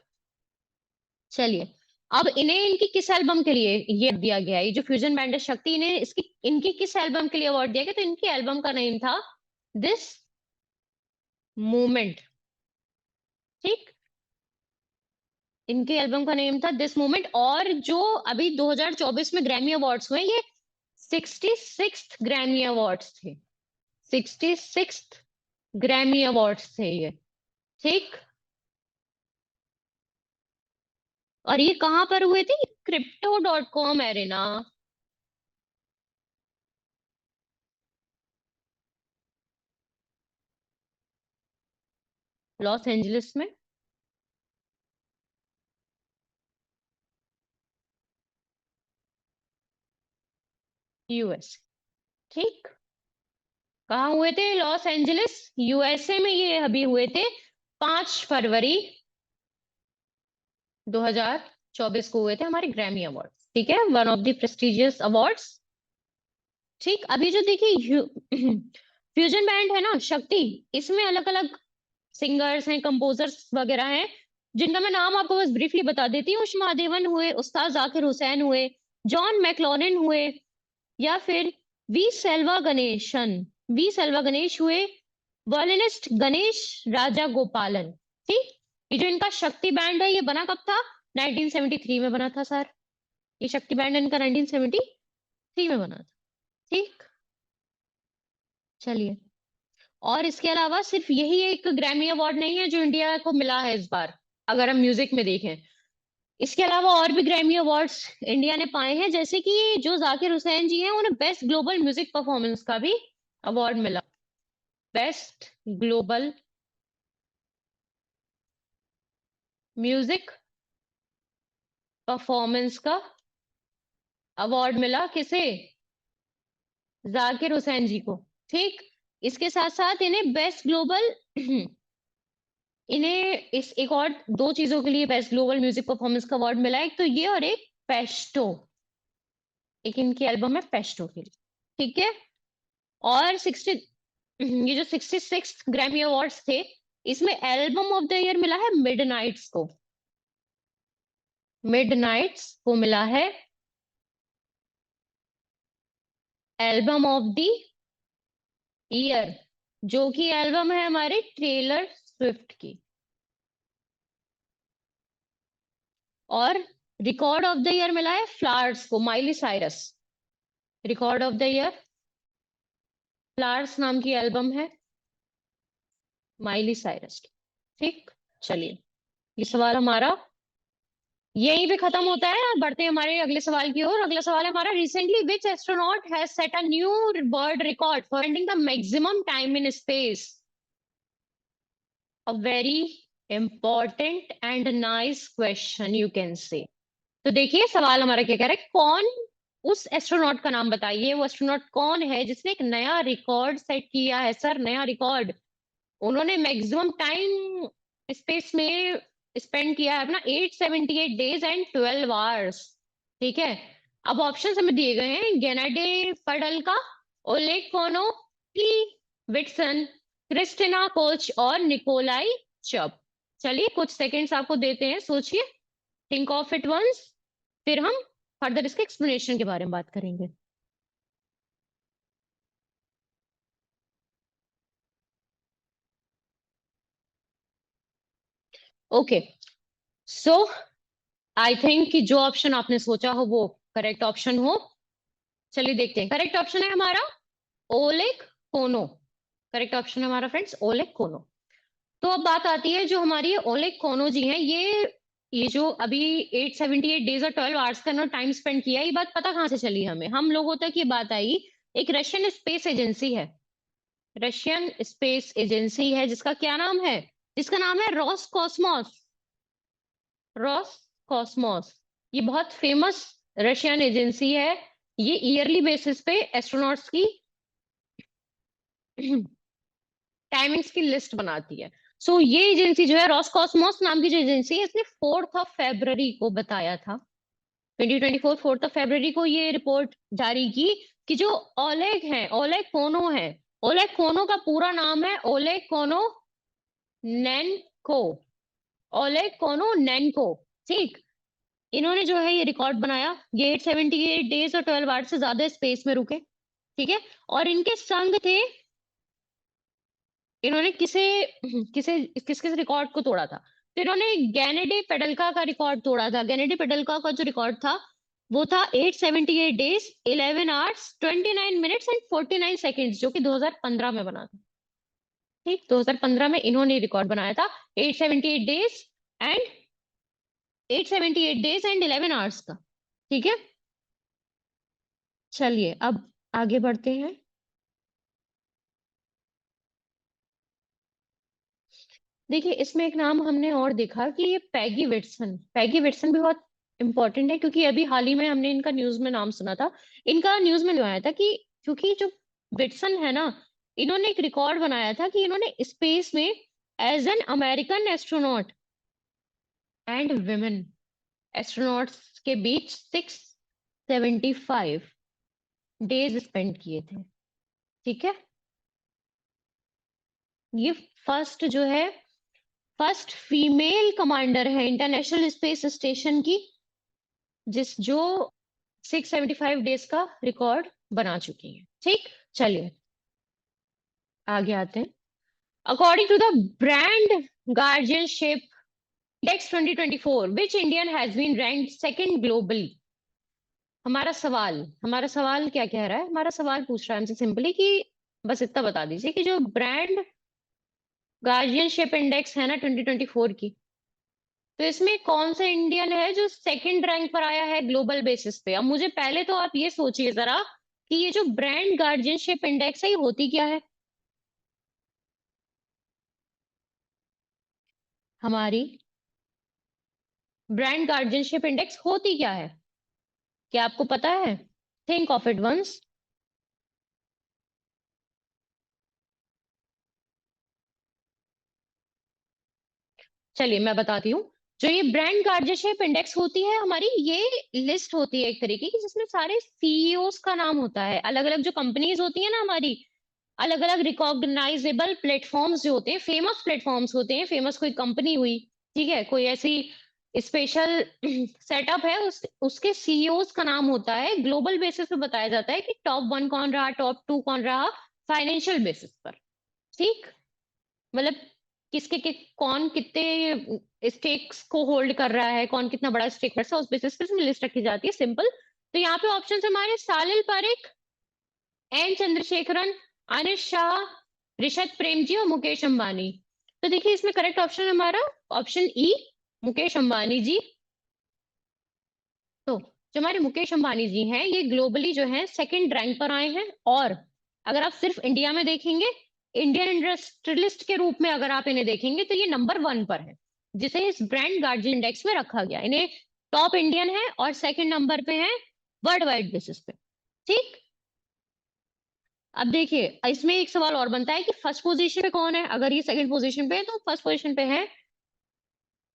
चलिए, अब इन्हें इनकी किस एल्बम के लिए ये दिया गया है, ये जो फ्यूजन बैंड है शक्ति, इन्हें इसकी इनकी किस एल्बम के लिए अवार्ड दिया गया? तो इनकी एल्बम का नेम था दिस मूवमेंट। ठीक, इनके एल्बम का नेम था दिस मूवमेंट। और जो अभी 2024 में ग्रैमी अवार्ड्स हुए, ये 66th ग्रैमी अवार्ड्स थे, 66th ग्रैमी अवार्ड्स थे ये। ठीक, और ये कहाँ पर हुए थे? crypto.com एरेना, लॉस एंजलिस में, यूएस। ठीक, कहाँ हुए थे? लॉस एंजलिस, यूएसए में ये अभी हुए थे 5 फरवरी 2024 को हुए थे हमारे ग्रैमी अवार्ड। ठीक है, one of the prestigious awards. ठीक, अभी जो देखिए फ्यूजन बैंड है ना शक्ति, इसमें अलग अलग सिंगर्स हैं, कंपोजर्स वगैरह हैं, जिनका मैं नाम आपको बस ब्रीफली बता देती हूँ। उषा महादेवन हुए, उस्ताद जाकिर हुसैन हुए, जॉन मैक्लोनिन हुए, या फिर वी सेल्वा गणेश हुए, वॉयलिनिस्ट गणेश राजा गोपालन। ठीक, ये जो इनका शक्ति बैंड है ये बना कब था? 1973 में बना था सर। ये शक्ति बैंड इनका 1973 में बना था। ठीक, चलिए, और इसके अलावा सिर्फ यही एक ग्रैमी अवार्ड नहीं है जो इंडिया को मिला है इस बार, अगर हम म्यूजिक में देखें। इसके अलावा और भी ग्रैमी अवार्ड्स इंडिया ने पाए हैं, जैसे कि जो जाकिर हुसैन जी हैं, उन्हें बेस्ट ग्लोबल म्यूजिक परफॉर्मेंस का भी अवार्ड मिला। बेस्ट ग्लोबल म्यूजिक परफॉर्मेंस का अवार्ड मिला किसे? जाकिर हुसैन जी को। ठीक, इसके साथ साथ इन्हें बेस्ट ग्लोबल इन्हें इस एक और दो चीजों के लिए बेस्ट ग्लोबल म्यूजिक परफॉर्मेंस का अवार्ड मिला है, एक तो ये और एक पेस्टो, एक इनकी एल्बम है पेस्टो के लिए। ठीक है, और 60 ये जो 66 ग्रैमी अवार्ड्स थे, इसमें एल्बम ऑफ द ईयर मिला है मिडनाइट्स को। मिडनाइट्स को मिला है एल्बम ऑफ द ईयर, जो कि एल्बम है हमारे टेलर स्विफ्ट की। और रिकॉर्ड ऑफ द ईयर मिला है फ्लावर्स को, Miley Cyrus. Record of the year flowers नाम की एल्बम है माइली साइरस की। ठीक, चलिए, ये सवाल हमारा यहीं पे खत्म होता है और बढ़ते हैं हमारे अगले सवाल की ओर। अगला सवाल है हमारा, recently which astronaut has set a new world record for spending the maximum time in space? A very important and nice question you can say. तो देखिए सवाल हमारा क्या कह रहा है, कौन, उस एस्ट्रोनॉट का नाम बताइए, वो एस्ट्रोनॉट कौन है जिसने एक नया रिकॉर्ड सेट किया है। सर नया रिकॉर्ड, उन्होंने मैक्सिमम टाइम स्पेस में स्पेंड किया है अपना 878 डेज एंड 12 आवर्स। ठीक है, अब ऑप्शन हमें दिए गए हैं, गेनाडे पडल्का, ओलेग कोनोली विटसन, क्रिस्टिना कोच और निकोलाई चप। चलिए कुछ सेकंड्स आपको देते हैं, सोचिए, थिंक ऑफ इट वंस, फिर हम फर्दर इसके एक्सप्लेनेशन के बारे में बात करेंगे। ओके, सो आई थिंक कि जो ऑप्शन आपने सोचा हो वो करेक्ट ऑप्शन हो। चलिए देखते हैं, करेक्ट ऑप्शन है हमारा ओलेग कोनो। करेक्ट ऑप्शन है हमारा फ्रेंड्स ओलेग कोनो। तो अब बात आती है, जो हमारी ओलेग कोनो जी हैं, ये जो अभी 878 डेज और 12 आवर्स का ना टाइम स्पेंड किया, ये बात पता कहाँ से चली हमें, हम लोगों तक ये बात आई, एक रशियन स्पेस एजेंसी है, रशियन स्पेस एजेंसी है जिसका क्या नाम है, जिसका नाम है रॉस कॉस्मोस। रॉस कॉस्मोस, ये बहुत फेमस रशियन एजेंसी है। ये ईयरली बेसिस पे एस्ट्रोनॉट्स की टाइमिंग्स की लिस्ट बनाती है। सो ये एजेंसी जो है, रॉसकॉस्मोस नाम की जो एजेंसी है, इसने 4 को बताया था, 2024 4 को ये रिपोर्ट जारी की कि जो ओलेग है, ओलेग कोनो है, ओलेग कोनो का पूरा नाम है ओलेग कोनो नैनको, ओलेग कोनो नैनको। ठीक, इन्होंने जो है ये रिकॉर्ड बनाया, ये 878 डेज और 12 आवर्स से ज्यादा स्पेस में रुके। ठीक है, और इनके संग थे, इन्होंने किसे किसे किस किस रिकॉर्ड को तोड़ा था, तो इन्होंने गैनेडी पेडल्का का रिकॉर्ड तोड़ा था। गैनेडी पेडल्का का जो रिकॉर्ड था वो था 878 days 11 hours 29 minutes and 49 seconds, जो कि 2015 में बना था। ठीक, 2015 में इन्होंने रिकॉर्ड बनाया था 878 days and 878 days and 11 hours का। ठीक है, चलिए अब आगे बढ़ते हैं। देखिए इसमें एक नाम हमने और देखा कि ये पैगी विटसन, पैगी विटसन भी बहुत इंपॉर्टेंट है, क्योंकि अभी हाल ही में हमने इनका न्यूज में नाम सुना था। इनका न्यूज में जो आया था कि क्योंकि जो विटसन है ना, इन्होंने एक रिकॉर्ड बनाया था कि इन्होंने स्पेस में as an American astronaut and women astronauts के बीच 675 डेज स्पेंड किए थे। ठीक है, ये फर्स्ट जो है, फर्स्ट फीमेल कमांडर है इंटरनेशनल स्पेस स्टेशन की, जिस जो 675 डेज का रिकॉर्ड बना चुकी है। ठीक, चलिए आगे आते हैं। According to the brand guardianship index 2024 which Indian has been ranked second globally. हमारा सवाल क्या कह रहा है, हमारा सवाल पूछ रहा है हमसे सिंपली कि बस इतना बता दीजिए कि जो ब्रांड गार्जियनशिप इंडेक्स है ना 2024 की, तो इसमें कौन सा इंडियन है जो सेकंड रैंक पर आया है ग्लोबल बेसिस पे। अब मुझे पहले तो आप ये सोचिए जरा कि ये जो ब्रांड गार्जियनशिप इंडेक्स है ये होती क्या है। हमारी ब्रांड गार्जियनशिप इंडेक्स होती क्या है, क्या आपको पता है? Think of it once. चलिए मैं बताती हूँ। जो ये ब्रांड गार्जियनशिप इंडेक्स होती है हमारी, ये लिस्ट होती है एक तरीके की, जिसमें सारे सीईओज का नाम होता है, अलग अलग जो कंपनीज होती है ना हमारी, अलग अलग रिकॉग्नाइजेबल प्लेटफॉर्म्स जो होते हैं, फेमस प्लेटफॉर्म्स होते हैं, फेमस कोई कंपनी हुई, ठीक है, कोई ऐसी स्पेशल सेटअप है, उसके सीईओज का नाम होता है, ग्लोबल बेसिस पे बताया जाता है कि टॉप 1 कौन रहा, टॉप 2 कौन रहा, फाइनेंशियल बेसिस पर। ठीक, मतलब किसके के कौन कितने स्टेक्स को होल्ड कर रहा है, कौन कितना बड़ा स्टेक है, उस बेसिस पे इसमें लिस्ट रखी जाती है, सिंपल। तो यहाँ पे ऑप्शन हमारे सालिल पारेख, एन चंद्रशेखरन, अनिश शाह, ऋषभ प्रेम जी और मुकेश अंबानी। तो देखिए इसमें करेक्ट ऑप्शन हमारा ऑप्शन ई, मुकेश अंबानी जी। तो जो हमारे मुकेश अंबानी जी हैं, ये ग्लोबली जो है सेकंड रैंक पर आए हैं। और अगर आप सिर्फ इंडिया में देखेंगे, इंडियन इंडस्ट्रियलिस्ट के रूप में अगर आप इन्हें देखेंगे, तो ये नंबर 1 पर है। जिसे इस ब्रांड गार्जियन इंडेक्स में रखा गया। इन्हें टॉप इंडियन है और सेकंड नंबर पे है वर्ल्ड वाइड बेसिस पे। ठीक, अब देखिए इसमें एक सवाल और बनता है कि फर्स्ट पोजीशन पे कौन है। अगर ये सेकंड पोजीशन पे है तो फर्स्ट पोजीशन पे है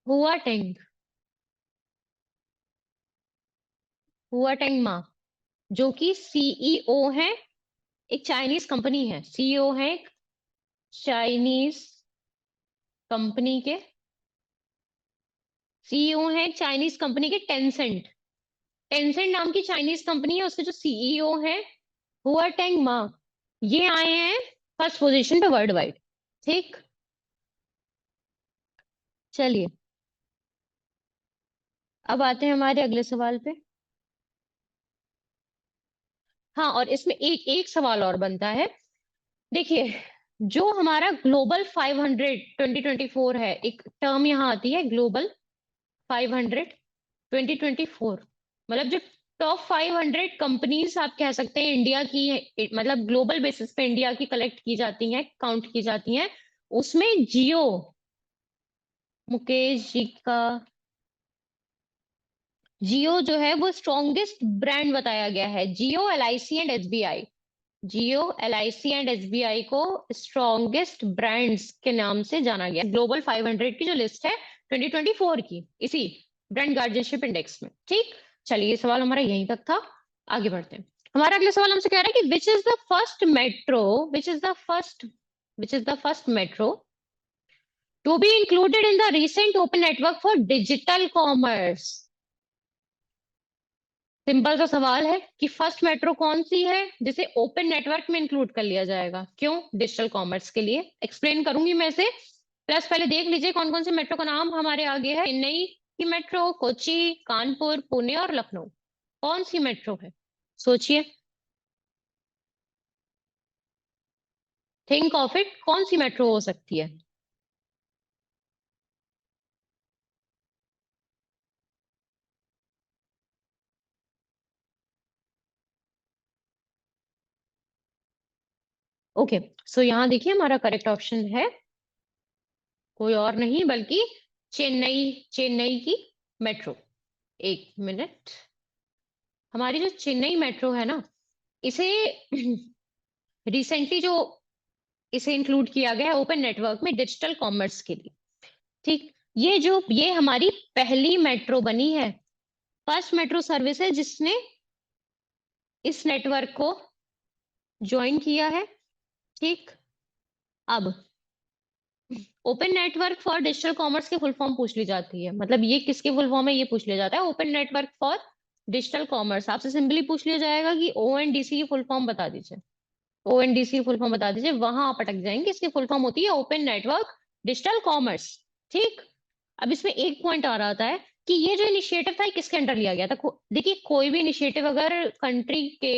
हुआ टेंग, हुआ टेंग मा, जो कि सीईओ है, एक चाइनीज कंपनी है, सीईओ है एक चाइनीज कंपनी के, सीईओ है चाइनीज कंपनी के टेंसेंट, टेंसेंट नाम की चाइनीज कंपनी है, उसके जो सीईओ है हुआ टेंग मा, ये आए हैं फर्स्ट पोजीशन पे वर्ल्ड वाइड। ठीक, चलिए अब आते हैं हमारे अगले सवाल पे। हाँ, और इसमें एक एक सवाल और बनता है। देखिए, जो हमारा ग्लोबल 500 2024 है, एक टर्म यहाँ आती है ग्लोबल 500 2024, मतलब जो टॉप 500 कंपनीज आप कह सकते हैं इंडिया की, मतलब ग्लोबल बेसिस पे इंडिया की कलेक्ट की जाती हैं, काउंट की जाती हैं, उसमें जियो, मुकेश जी का जियो जो है वो स्ट्रॉन्गेस्ट ब्रांड बताया गया है। Jio, LIC and SBI, Jio, LIC and SBI को स्ट्रॉन्गेस्ट ब्रांड्स के नाम से जाना गया ग्लोबल 500 की जो लिस्ट है 2024 की, इसी ब्रांड गार्जियनशिप इंडेक्स में। ठीक, चलिए ये सवाल हमारा यहीं तक था, आगे बढ़ते हैं। हमारा अगला सवाल हमसे कह रहा है कि which is the first metro, which is the first metro to be included in the recent open network for digital commerce. Simple सा सवाल है कि फर्स्ट मेट्रो कौन सी है जिसे ओपन नेटवर्क में इंक्लूड कर लिया जाएगा, क्यों, डिजिटल कॉमर्स के लिए। एक्सप्लेन करूंगी मैं इसे, प्लस पहले देख लीजिए कौन कौन से मेट्रो का नाम हमारे आगे है। चेन्नई की मेट्रो, कोची, कानपुर, पुणे और लखनऊ। कौन सी मेट्रो है, सोचिए, थिंक ऑफ इट, कौन सी मेट्रो हो सकती है। ओके, सो यहाँ देखिए हमारा करेक्ट ऑप्शन है कोई और नहीं बल्कि चेन्नई, चेन्नई की मेट्रो। एक मिनट, हमारी जो चेन्नई मेट्रो है ना, इसे रिसेंटली जो इसे इंक्लूड किया गया है ओपन नेटवर्क में डिजिटल कॉमर्स के लिए। ठीक, ये हमारी पहली मेट्रो बनी है, फर्स्ट मेट्रो सर्विस है जिसने इस नेटवर्क को ज्वाइन किया है। ठीक, अब open network for digital commerce की फुल फॉर्म पूछ ली जाती है, मतलब ये किसकी फुल फॉर्म है ये पूछ लिया जाता है, open network for digital commerce. आपसे सिंपली पूछ लिया जाएगा कि ओएनडीसी की फुल फॉर्म बता दीजिए, ओएनडीसी फुल फॉर्म बता दीजिए, वहां आप अटक जाएंगे। इसकी फुल फॉर्म होती है ओपन नेटवर्क डिजिटल कॉमर्स। ठीक, अब इसमें एक पॉइंट आ रहा है कि ये जो इनिशिएटिव था ये किसके अंडर लिया गया था। देखिए कोई भी इनिशिएटिव अगर कंट्री के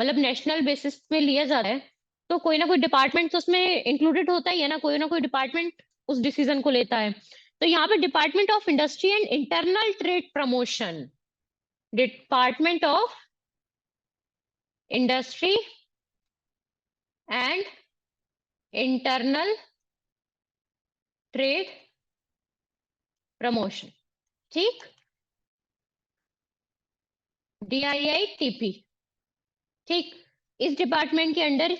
मतलब नेशनल बेसिस पे लिया जाता है तो कोई ना कोई डिपार्टमेंट तो उसमें इंक्लूडेड होता ही है ना कोई डिपार्टमेंट उस डिसीजन को लेता है। तो यहाँ पे department of industry and internal trade promotion, department of industry and internal trade promotion, ठीक, DIITP। ठीक, इस डिपार्टमेंट के अंडर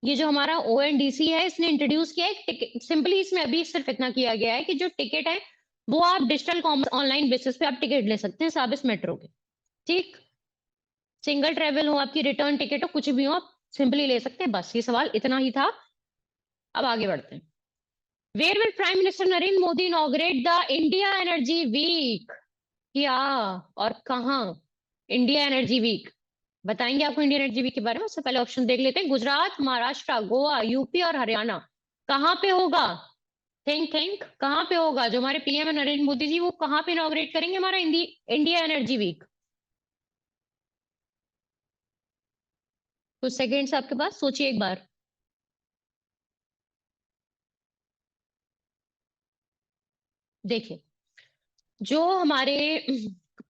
ये जो हमारा ONDC है इसने इंट्रोड्यूस किया है एक टिकट। सिंपली इसमें अभी सिर्फ इतना किया गया है कि जो टिकट है वो आप डिजिटल कॉमर्स ऑनलाइन बेसिस पे आप टिकट ले सकते हैं साबिस मेट्रो के। ठीक, सिंगल ट्रेवल हो, आपकी रिटर्न टिकट हो, कुछ भी हो, आप सिंपली ले सकते हैं। बस ये सवाल इतना ही था, अब आगे बढ़ते हैं। Where will prime minister Narendra Modi inaugurate the India energy week, क्या और कहाँ इंडिया एनर्जी वीक बताएंगे आपको इंडियन एनर्जी वीक के बारे में। उससे पहले ऑप्शन देख लेते हैं, गुजरात, महाराष्ट्र, गोवा, यूपी और हरियाणा। कहाँ पे होगा, थिंक थिंक, कहाँ पे होगा जो हमारे पीएम है नरेंद्र मोदी जी, वो कहाँ पे इनॉग्रेट करेंगे हमारा इंडिया एनर्जी वीक। कुछ सेकेंड्स आपके पास, सोचिए एक बार। देखिए जो हमारे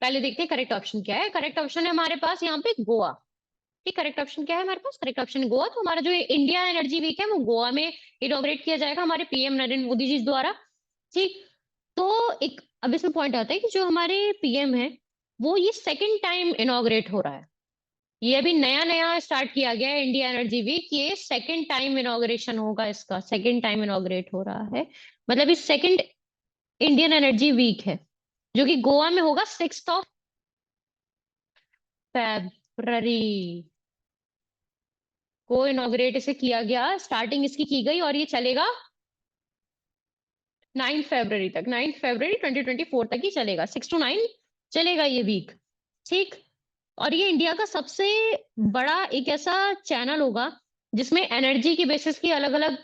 पहले देखते हैं करेक्ट ऑप्शन क्या है। करेक्ट ऑप्शन है हमारे पास यहाँ पे गोवा। ठीक, करेक्ट ऑप्शन क्या है हमारे पास, करेक्ट ऑप्शन गोवा। तो हमारा जो इंडिया एनर्जी वीक है वो गोवा में इनॉग्रेट किया जाएगा हमारे पीएम नरेंद्र मोदी जी द्वारा। ठीक। तो एक अब इसमें पॉइंट आता है कि जो हमारे पीएम है वो ये सेकंड टाइम इनॉग्रेट हो रहा है। ये अभी नया नया स्टार्ट किया गया है इंडिया एनर्जी वीक, ये सेकंड टाइम इनॉग्रेशन होगा, इसका सेकंड टाइम इनॉग्रेट हो रहा है। मतलब इस सेकंड इंडियन एनर्जी वीक है जो कि गोवा में होगा 6 फरवरी को इनॉग्रेट इसे किया गया, स्टार्टिंग इसकी की गई और ये चलेगा 9 फरवरी तक, 9 फरवरी 2024 तक ही चलेगा, 6 to 9 चलेगा ये वीक। ठीक। और ये इंडिया का सबसे बड़ा एक ऐसा चैनल होगा जिसमें एनर्जी की बेसिस की अलग अलग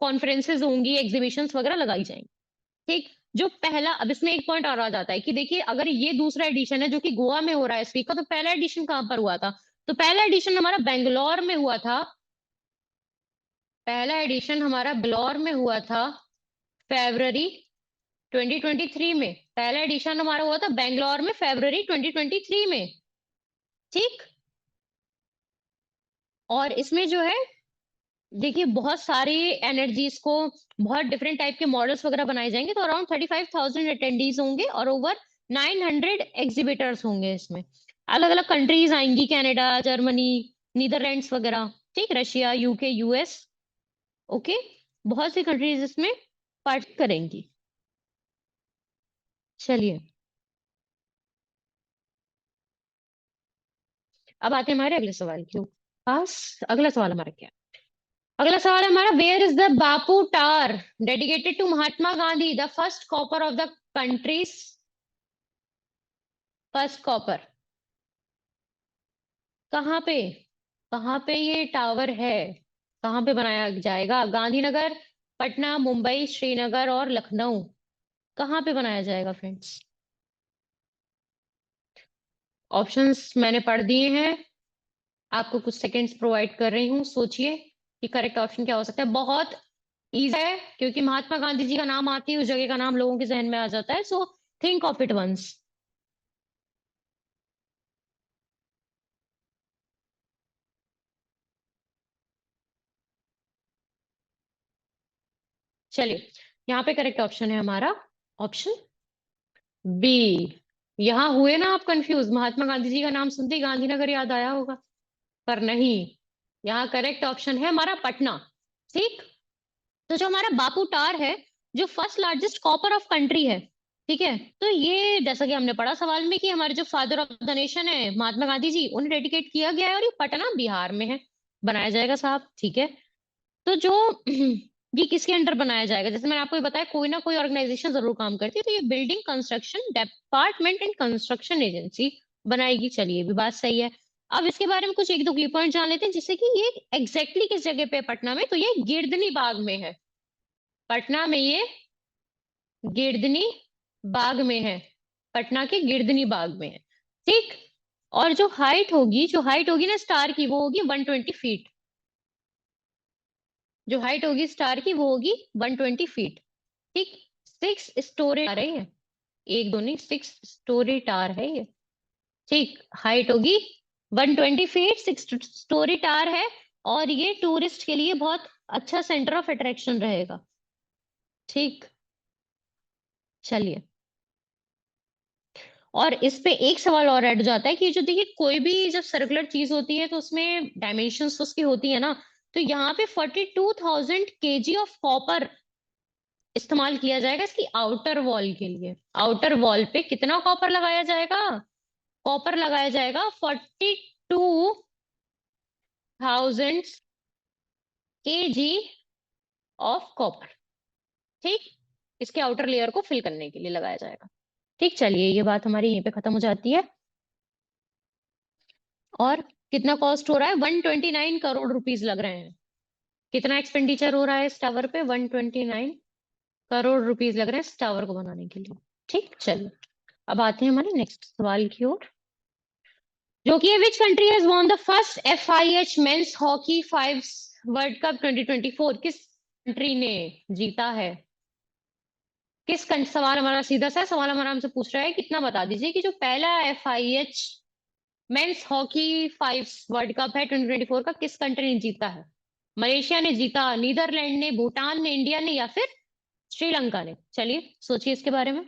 कॉन्फ्रेंसेज होंगी, एग्जीबिशंस वगैरह लगाई जाएंगी। ठीक। जो पहला, अब इसमें एक पॉइंट और आ जाता है कि देखिए अगर ये दूसरा एडिशन है जो कि गोवा में हो रहा है इस वीक का, तो पहला एडिशन कहाँ पर हुआ था? तो पहला एडिशन हमारा बेंगलोर में हुआ था। पहला एडिशन हमारा बेंगलोर में हुआ था फरवरी 2023 में। पहला एडिशन हमारा हुआ था बेंगलोर में फरवरी 2023 में। ठीक। और इसमें जो है देखिए बहुत सारी एनर्जीज को, बहुत डिफरेंट टाइप के मॉडल्स वगैरह बनाए जाएंगे, तो अराउंड 35,000 अटेंडीज होंगे और ओवर 900 एग्जिबिटर्स होंगे इसमें। अलग अलग कंट्रीज आएंगी, कनाडा, जर्मनी, नीदरलैंड्स वगैरह। ठीक। Russia, UK, US. ओके। बहुत सी कंट्रीज इसमें पार्ट करेंगी। चलिए अब आते हैं हमारे अगले सवाल के पास। अगला सवाल हमारा क्या है? अगला सवाल हमारा, where is the Bapu tower dedicated to Mahatma Gandhi, the first copper of the country's first copper? कहाँ पे, कहाँ पे ये टावर है? कहाँ पे बनाया जाएगा? गांधीनगर, पटना, मुंबई, श्रीनगर और लखनऊ। कहाँ पे बनाया जाएगा फ्रेंड्स? ऑप्शंस मैंने पढ़ दिए हैं, आपको कुछ सेकंड्स प्रोवाइड कर रही हूँ, सोचिए कि करेक्ट ऑप्शन क्या हो सकता है। बहुत इजी है क्योंकि महात्मा गांधी जी का नाम आते ही उस जगह का नाम लोगों के जहन में आ जाता है, so think of it once. चलिए, यहाँ पे करेक्ट ऑप्शन है हमारा ऑप्शन बी। यहाँ हुए ना आप कंफ्यूज, महात्मा गांधी जी का नाम सुनते ही गांधीनगर याद आया होगा, पर नहीं। यहाँ करेक्ट ऑप्शन है हमारा पटना। ठीक। तो जो हमारा बापू टार है, जो first largest copper of country है, ठीक है, तो ये जैसा कि हमने पढ़ा सवाल में कि हमारे जो फादर ऑफ द नेशन है महात्मा गांधी जी, उन्हें डेडिकेट किया गया है और ये पटना बिहार में है, बनाया जाएगा साहब। ठीक है। तो जो ये किसके अंडर बनाया जाएगा, जैसे मैंने आपको ये बताया कोई ना कोई ऑर्गेनाइजेशन जरूर काम करती है, तो ये building construction department and construction agency बनाएगी। चलिए ये भी बात सही है। अब इसके बारे में कुछ एक दो की पॉइंट जान लेते हैं, जिससे कि ये एग्जैक्टली किस जगह पे है पटना में, तो ये गिरदनी बाग में है। पटना में ये गिरदनी बाग में है, पटना के गिरदनी बाग में है। ठीक। और जो हाइट होगी ना स्टार की, वो होगी 120 फीट। जो हाइट होगी स्टार की वो होगी 120 फीट। ठीक। 6 स्टोरी टावर है ये, एक दो नहीं, 6 स्टोरी टावर है ये। ठीक। हाइट होगी 120 फीट, 6 स्टोरी टावर है। और ये टूरिस्ट के लिए बहुत अच्छा सेंटर ऑफ अट्रैक्शन रहेगा। ठीक। चलिए, और इस पे एक सवाल और ऐड हो जाता है कि जो देखिए कोई भी जब सर्कुलर चीज होती है तो उसमें डायमेंशंस उसकी होती है ना, तो यहाँ पे 42,000 kg ऑफ कॉपर इस्तेमाल किया जाएगा इसकी आउटर वॉल के लिए। आउटर वॉल पे कितना कॉपर लगाया जाएगा? कॉपर लगाया जाएगा 42,000 kg ऑफ कॉपर। ठीक। इसके आउटर लेयर को फिल करने के लिए लगाया जाएगा। ठीक। चलिए ये बात हमारी यहीं पे खत्म हो जाती है। और कितना कॉस्ट हो रहा है? 129 करोड़ रुपीस लग रहे हैं। कितना एक्सपेंडिचर हो रहा है इस टावर पे? 129 करोड़ रुपीस लग रहे हैं इस टावर को बनाने के लिए। ठीक। चलिए अब आते हैं हमारे नेक्स्ट सवाल की ओर, जो कि है which country has won the first FIH men's hockey 5 world cup 2024? किस कंट्री ने जीता है? सवाल हमारा सीधा सा है, सवाल हमारा हमसे पूछ रहा है कितना बता दीजिए कि जो पहला FIH men's hockey 5 world cup है 2024 का, किस कंट्री ने जीता है? मलेशिया ने जीता, नीदरलैंड ने, भूटान ने, इंडिया ने, या फिर श्रीलंका ने। चलिए सोचिए इसके बारे में।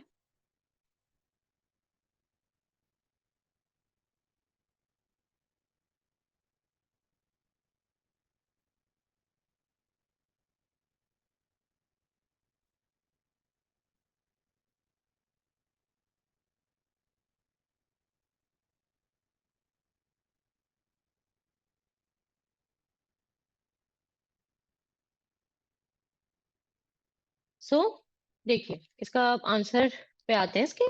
सो देखिए इसका आंसर पे आते हैं इसके।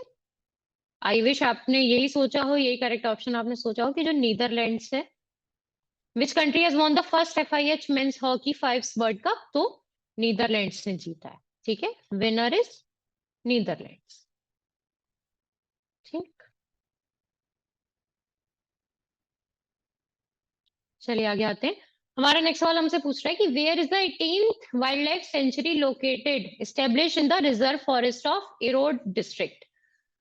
आई विश आपने यही सोचा हो, यही करेक्ट ऑप्शन आपने सोचा हो कि जो नीदरलैंड्स है। Which country has won the first FIH men's hockey fives world cup? तो नीदरलैंड्स ने जीता है। ठीक है, विनर इज नीदरलैंड्स। ठीक, चलिए आगे आते हैं। हमारा नेक्स्ट सवाल हमसे पूछ रहा है कि where is the 18th wild life sanctuary located establish in the reserve forest of Erode district?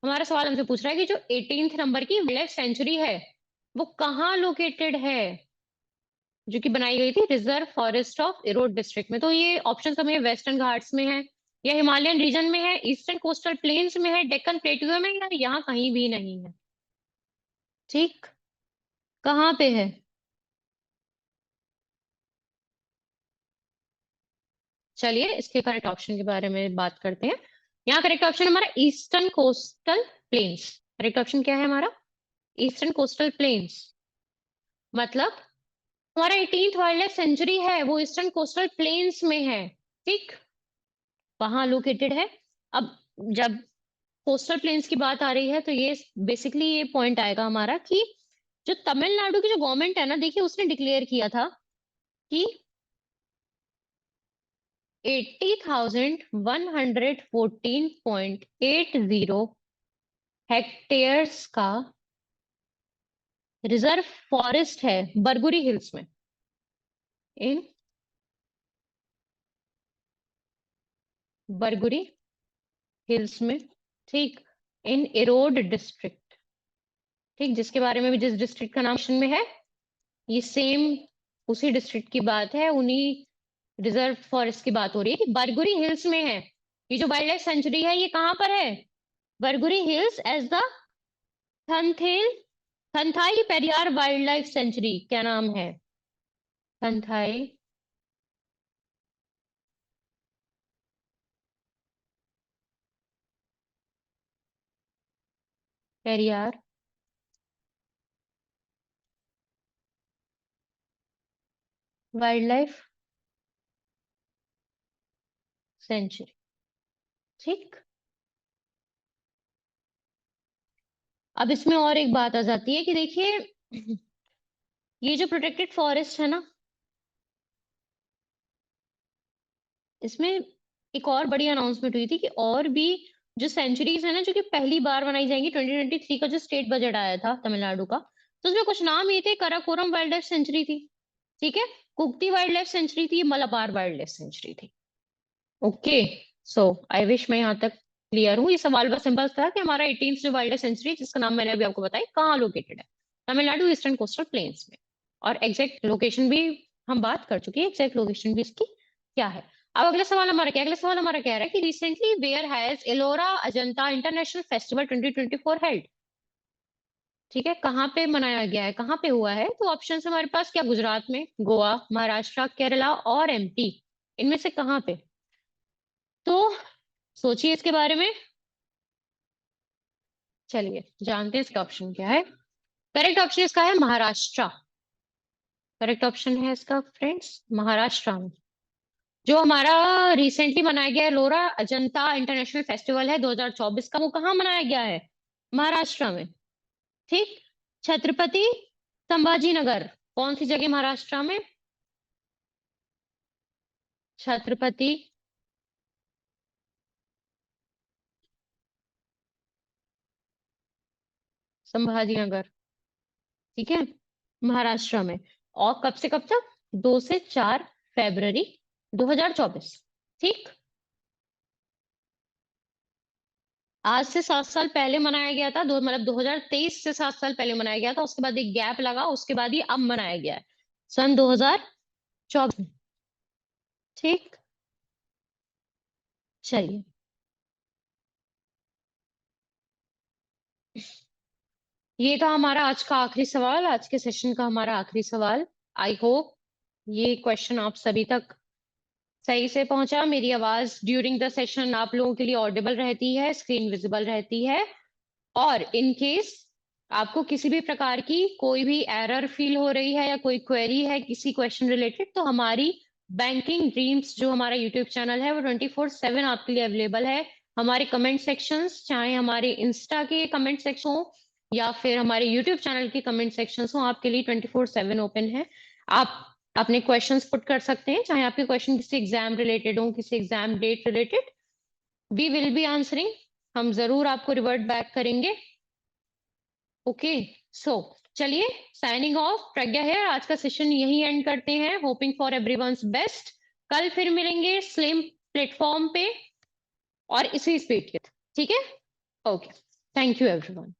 हमारा सवाल हमसे पूछ रहा है कि जो 18th नंबर की वाइल्ड लाइफ सेंचुरी है वो कहाँ लोकेटेड है, जो कि बनाई गई थी reserve forest of Erode district में। तो ये ऑप्शन हमें वेस्टर्न घाट्स में है, या हिमालयन रीजन में है, ईस्टर्न कोस्टल प्लेन्स में है, डेक्कन प्लेटू में, या यहाँ कहीं भी नहीं है। ठीक, कहाँ पे है? चलिए इसके करेक्ट ऑप्शन के बारे में बात करते हैं। यहाँ करेक्ट ऑप्शन हमारा eastern coastal planes. Correct option क्या है हमारा? Eastern coastal planes. मतलब हमारा 18th वाइल्ड लाइफ सेंचुरी है वो ईस्टर्न कोस्टल प्लेन्स में है। ठीक, वहां लोकेटेड है। अब जब कोस्टल प्लेन्स की बात आ रही है तो ये बेसिकली ये पॉइंट आएगा हमारा कि जो तमिलनाडु की जो गवर्नमेंट है ना, देखिए उसने डिक्लेयर किया था कि 80,114.80 हेक्टेयर्स का रिजर्व फॉरेस्ट है बरगुरी हिल्स में, इन बरगुरी हिल्स में। ठीक, इन इरोड डिस्ट्रिक्ट। ठीक, जिसके बारे में भी, जिस डिस्ट्रिक्ट का नाम में है, ये सेम उसी डिस्ट्रिक्ट की बात है, उन्हीं रिजर्व फॉरेस्ट की बात हो रही है कि बरगुरी हिल्स में है। ये जो वाइल्ड लाइफ सेंचुरी है ये कहाँ पर है? बरगुरी हिल्स एज द थनथेल Thanthai Periyar wild life sanctuary. क्या नाम है? Thanthai Periyar wild life sanctuary. ठीक, अब इसमें और एक बात आ जाती है कि देखिए ये जो प्रोटेक्टेड फॉरेस्ट है ना, इसमें एक और बड़ी अनाउंसमेंट हुई थी कि और भी जो सेंचुरीज है ना जो कि पहली बार बनाई जाएंगी। 2023 का जो स्टेट बजट आया था तमिलनाडु का, तो उसमें कुछ नाम ये थे, कराकोरम वाइल्ड लाइफ सेंचुरी थी, ठीक है, कुक्ति वाइल्ड लाइफ सेंचुरी थी, मलाबार वाइल्ड लाइफ सेंचुरी थी। ओके, सो आई विश मैं यहाँ तक क्लियर हूँ। ये सवाल बस सिंपल था कि हमारा 18th जो वाइल्ड लाइफ सेंचुरी जिसका नाम मैंने अभी आपको बताया कहाँ लोकेटेड है, तमिलनाडु ईस्टर्न कोस्टल प्लेन्स में। और एग्जैक्ट लोकेशन भी हम बात कर चुके हैं, एग्जैक्ट लोकेशन भी इसकी क्या है। अब अगला सवाल हमारा क्या, अगला सवाल हमारा कह रहा है कि recently where has Ellora Ajanta international festival 2024 held? ठीक है, कहाँ पे मनाया गया है, कहाँ पे हुआ है? तो ऑप्शन हमारे पास क्या, गुजरात में, गोवा, महाराष्ट्र, केरला और MP, इनमें से कहाँ पे? तो सोचिए इसके बारे में। चलिए जानते हैं इसका ऑप्शन क्या है। करेक्ट ऑप्शन इसका है महाराष्ट्र। करेक्ट ऑप्शन है इसका फ्रेंड्स महाराष्ट्र में। जो हमारा रिसेंटली मनाया गया है लोरा अजंता इंटरनेशनल फेस्टिवल है 2024 का, वो कहाँ मनाया गया है? महाराष्ट्र में। ठीक, छत्रपति संभाजी नगर, कौन सी जगह महाराष्ट्र में? छत्रपति संभाजी नगर, ठीक है, महाराष्ट्र में। और कब से कब तक? 2 से 4 फरवरी 2024। ठीक, आज से 7 साल पहले मनाया गया था, दो मतलब 2023 से 7 साल पहले मनाया गया था, उसके बाद एक गैप लगा, उसके बाद ही अब मनाया गया है सन 2024 में। ठीक, चलिए, ये था हमारा आज का आखिरी सवाल, आज के सेशन का हमारा आखिरी सवाल। आई होप ये क्वेश्चन आप सभी तक सही से पहुंचा। मेरी आवाज ड्यूरिंग द सेशन आप लोगों के लिए ऑडिबल रहती है, स्क्रीन विजिबल रहती है। और इन केस आपको किसी भी प्रकार की कोई भी एरर फील हो रही है या कोई क्वेरी है किसी क्वेश्चन रिलेटेड, तो हमारी बैंकिंग ड्रीम्स जो हमारा यूट्यूब चैनल है वो 24/7 आपके लिए अवेलेबल है। हमारे कमेंट सेक्शंस, चाहे हमारे इंस्टा के कमेंट सेक्शन हो या फिर हमारे यूट्यूब चैनल के कमेंट सेक्शंस हो, आपके लिए 24/7 ओपन है। आप अपने क्वेश्चंस पुट कर सकते हैं, चाहे आपके क्वेश्चन किसी एग्जाम रिलेटेड हो, किसी exam date related, we will be answering. हम जरूर आपको रिवर्ट बैक करेंगे। ओके, सो चलिए, साइनिंग ऑफ, प्रज्ञा है। आज का सेशन यही एंड करते हैं। Hoping for everyone's best. कल फिर मिलेंगे सेम प्लेटफॉर्म पे और इसी स्पीड के, ठीक है? Okay, thank you everyone.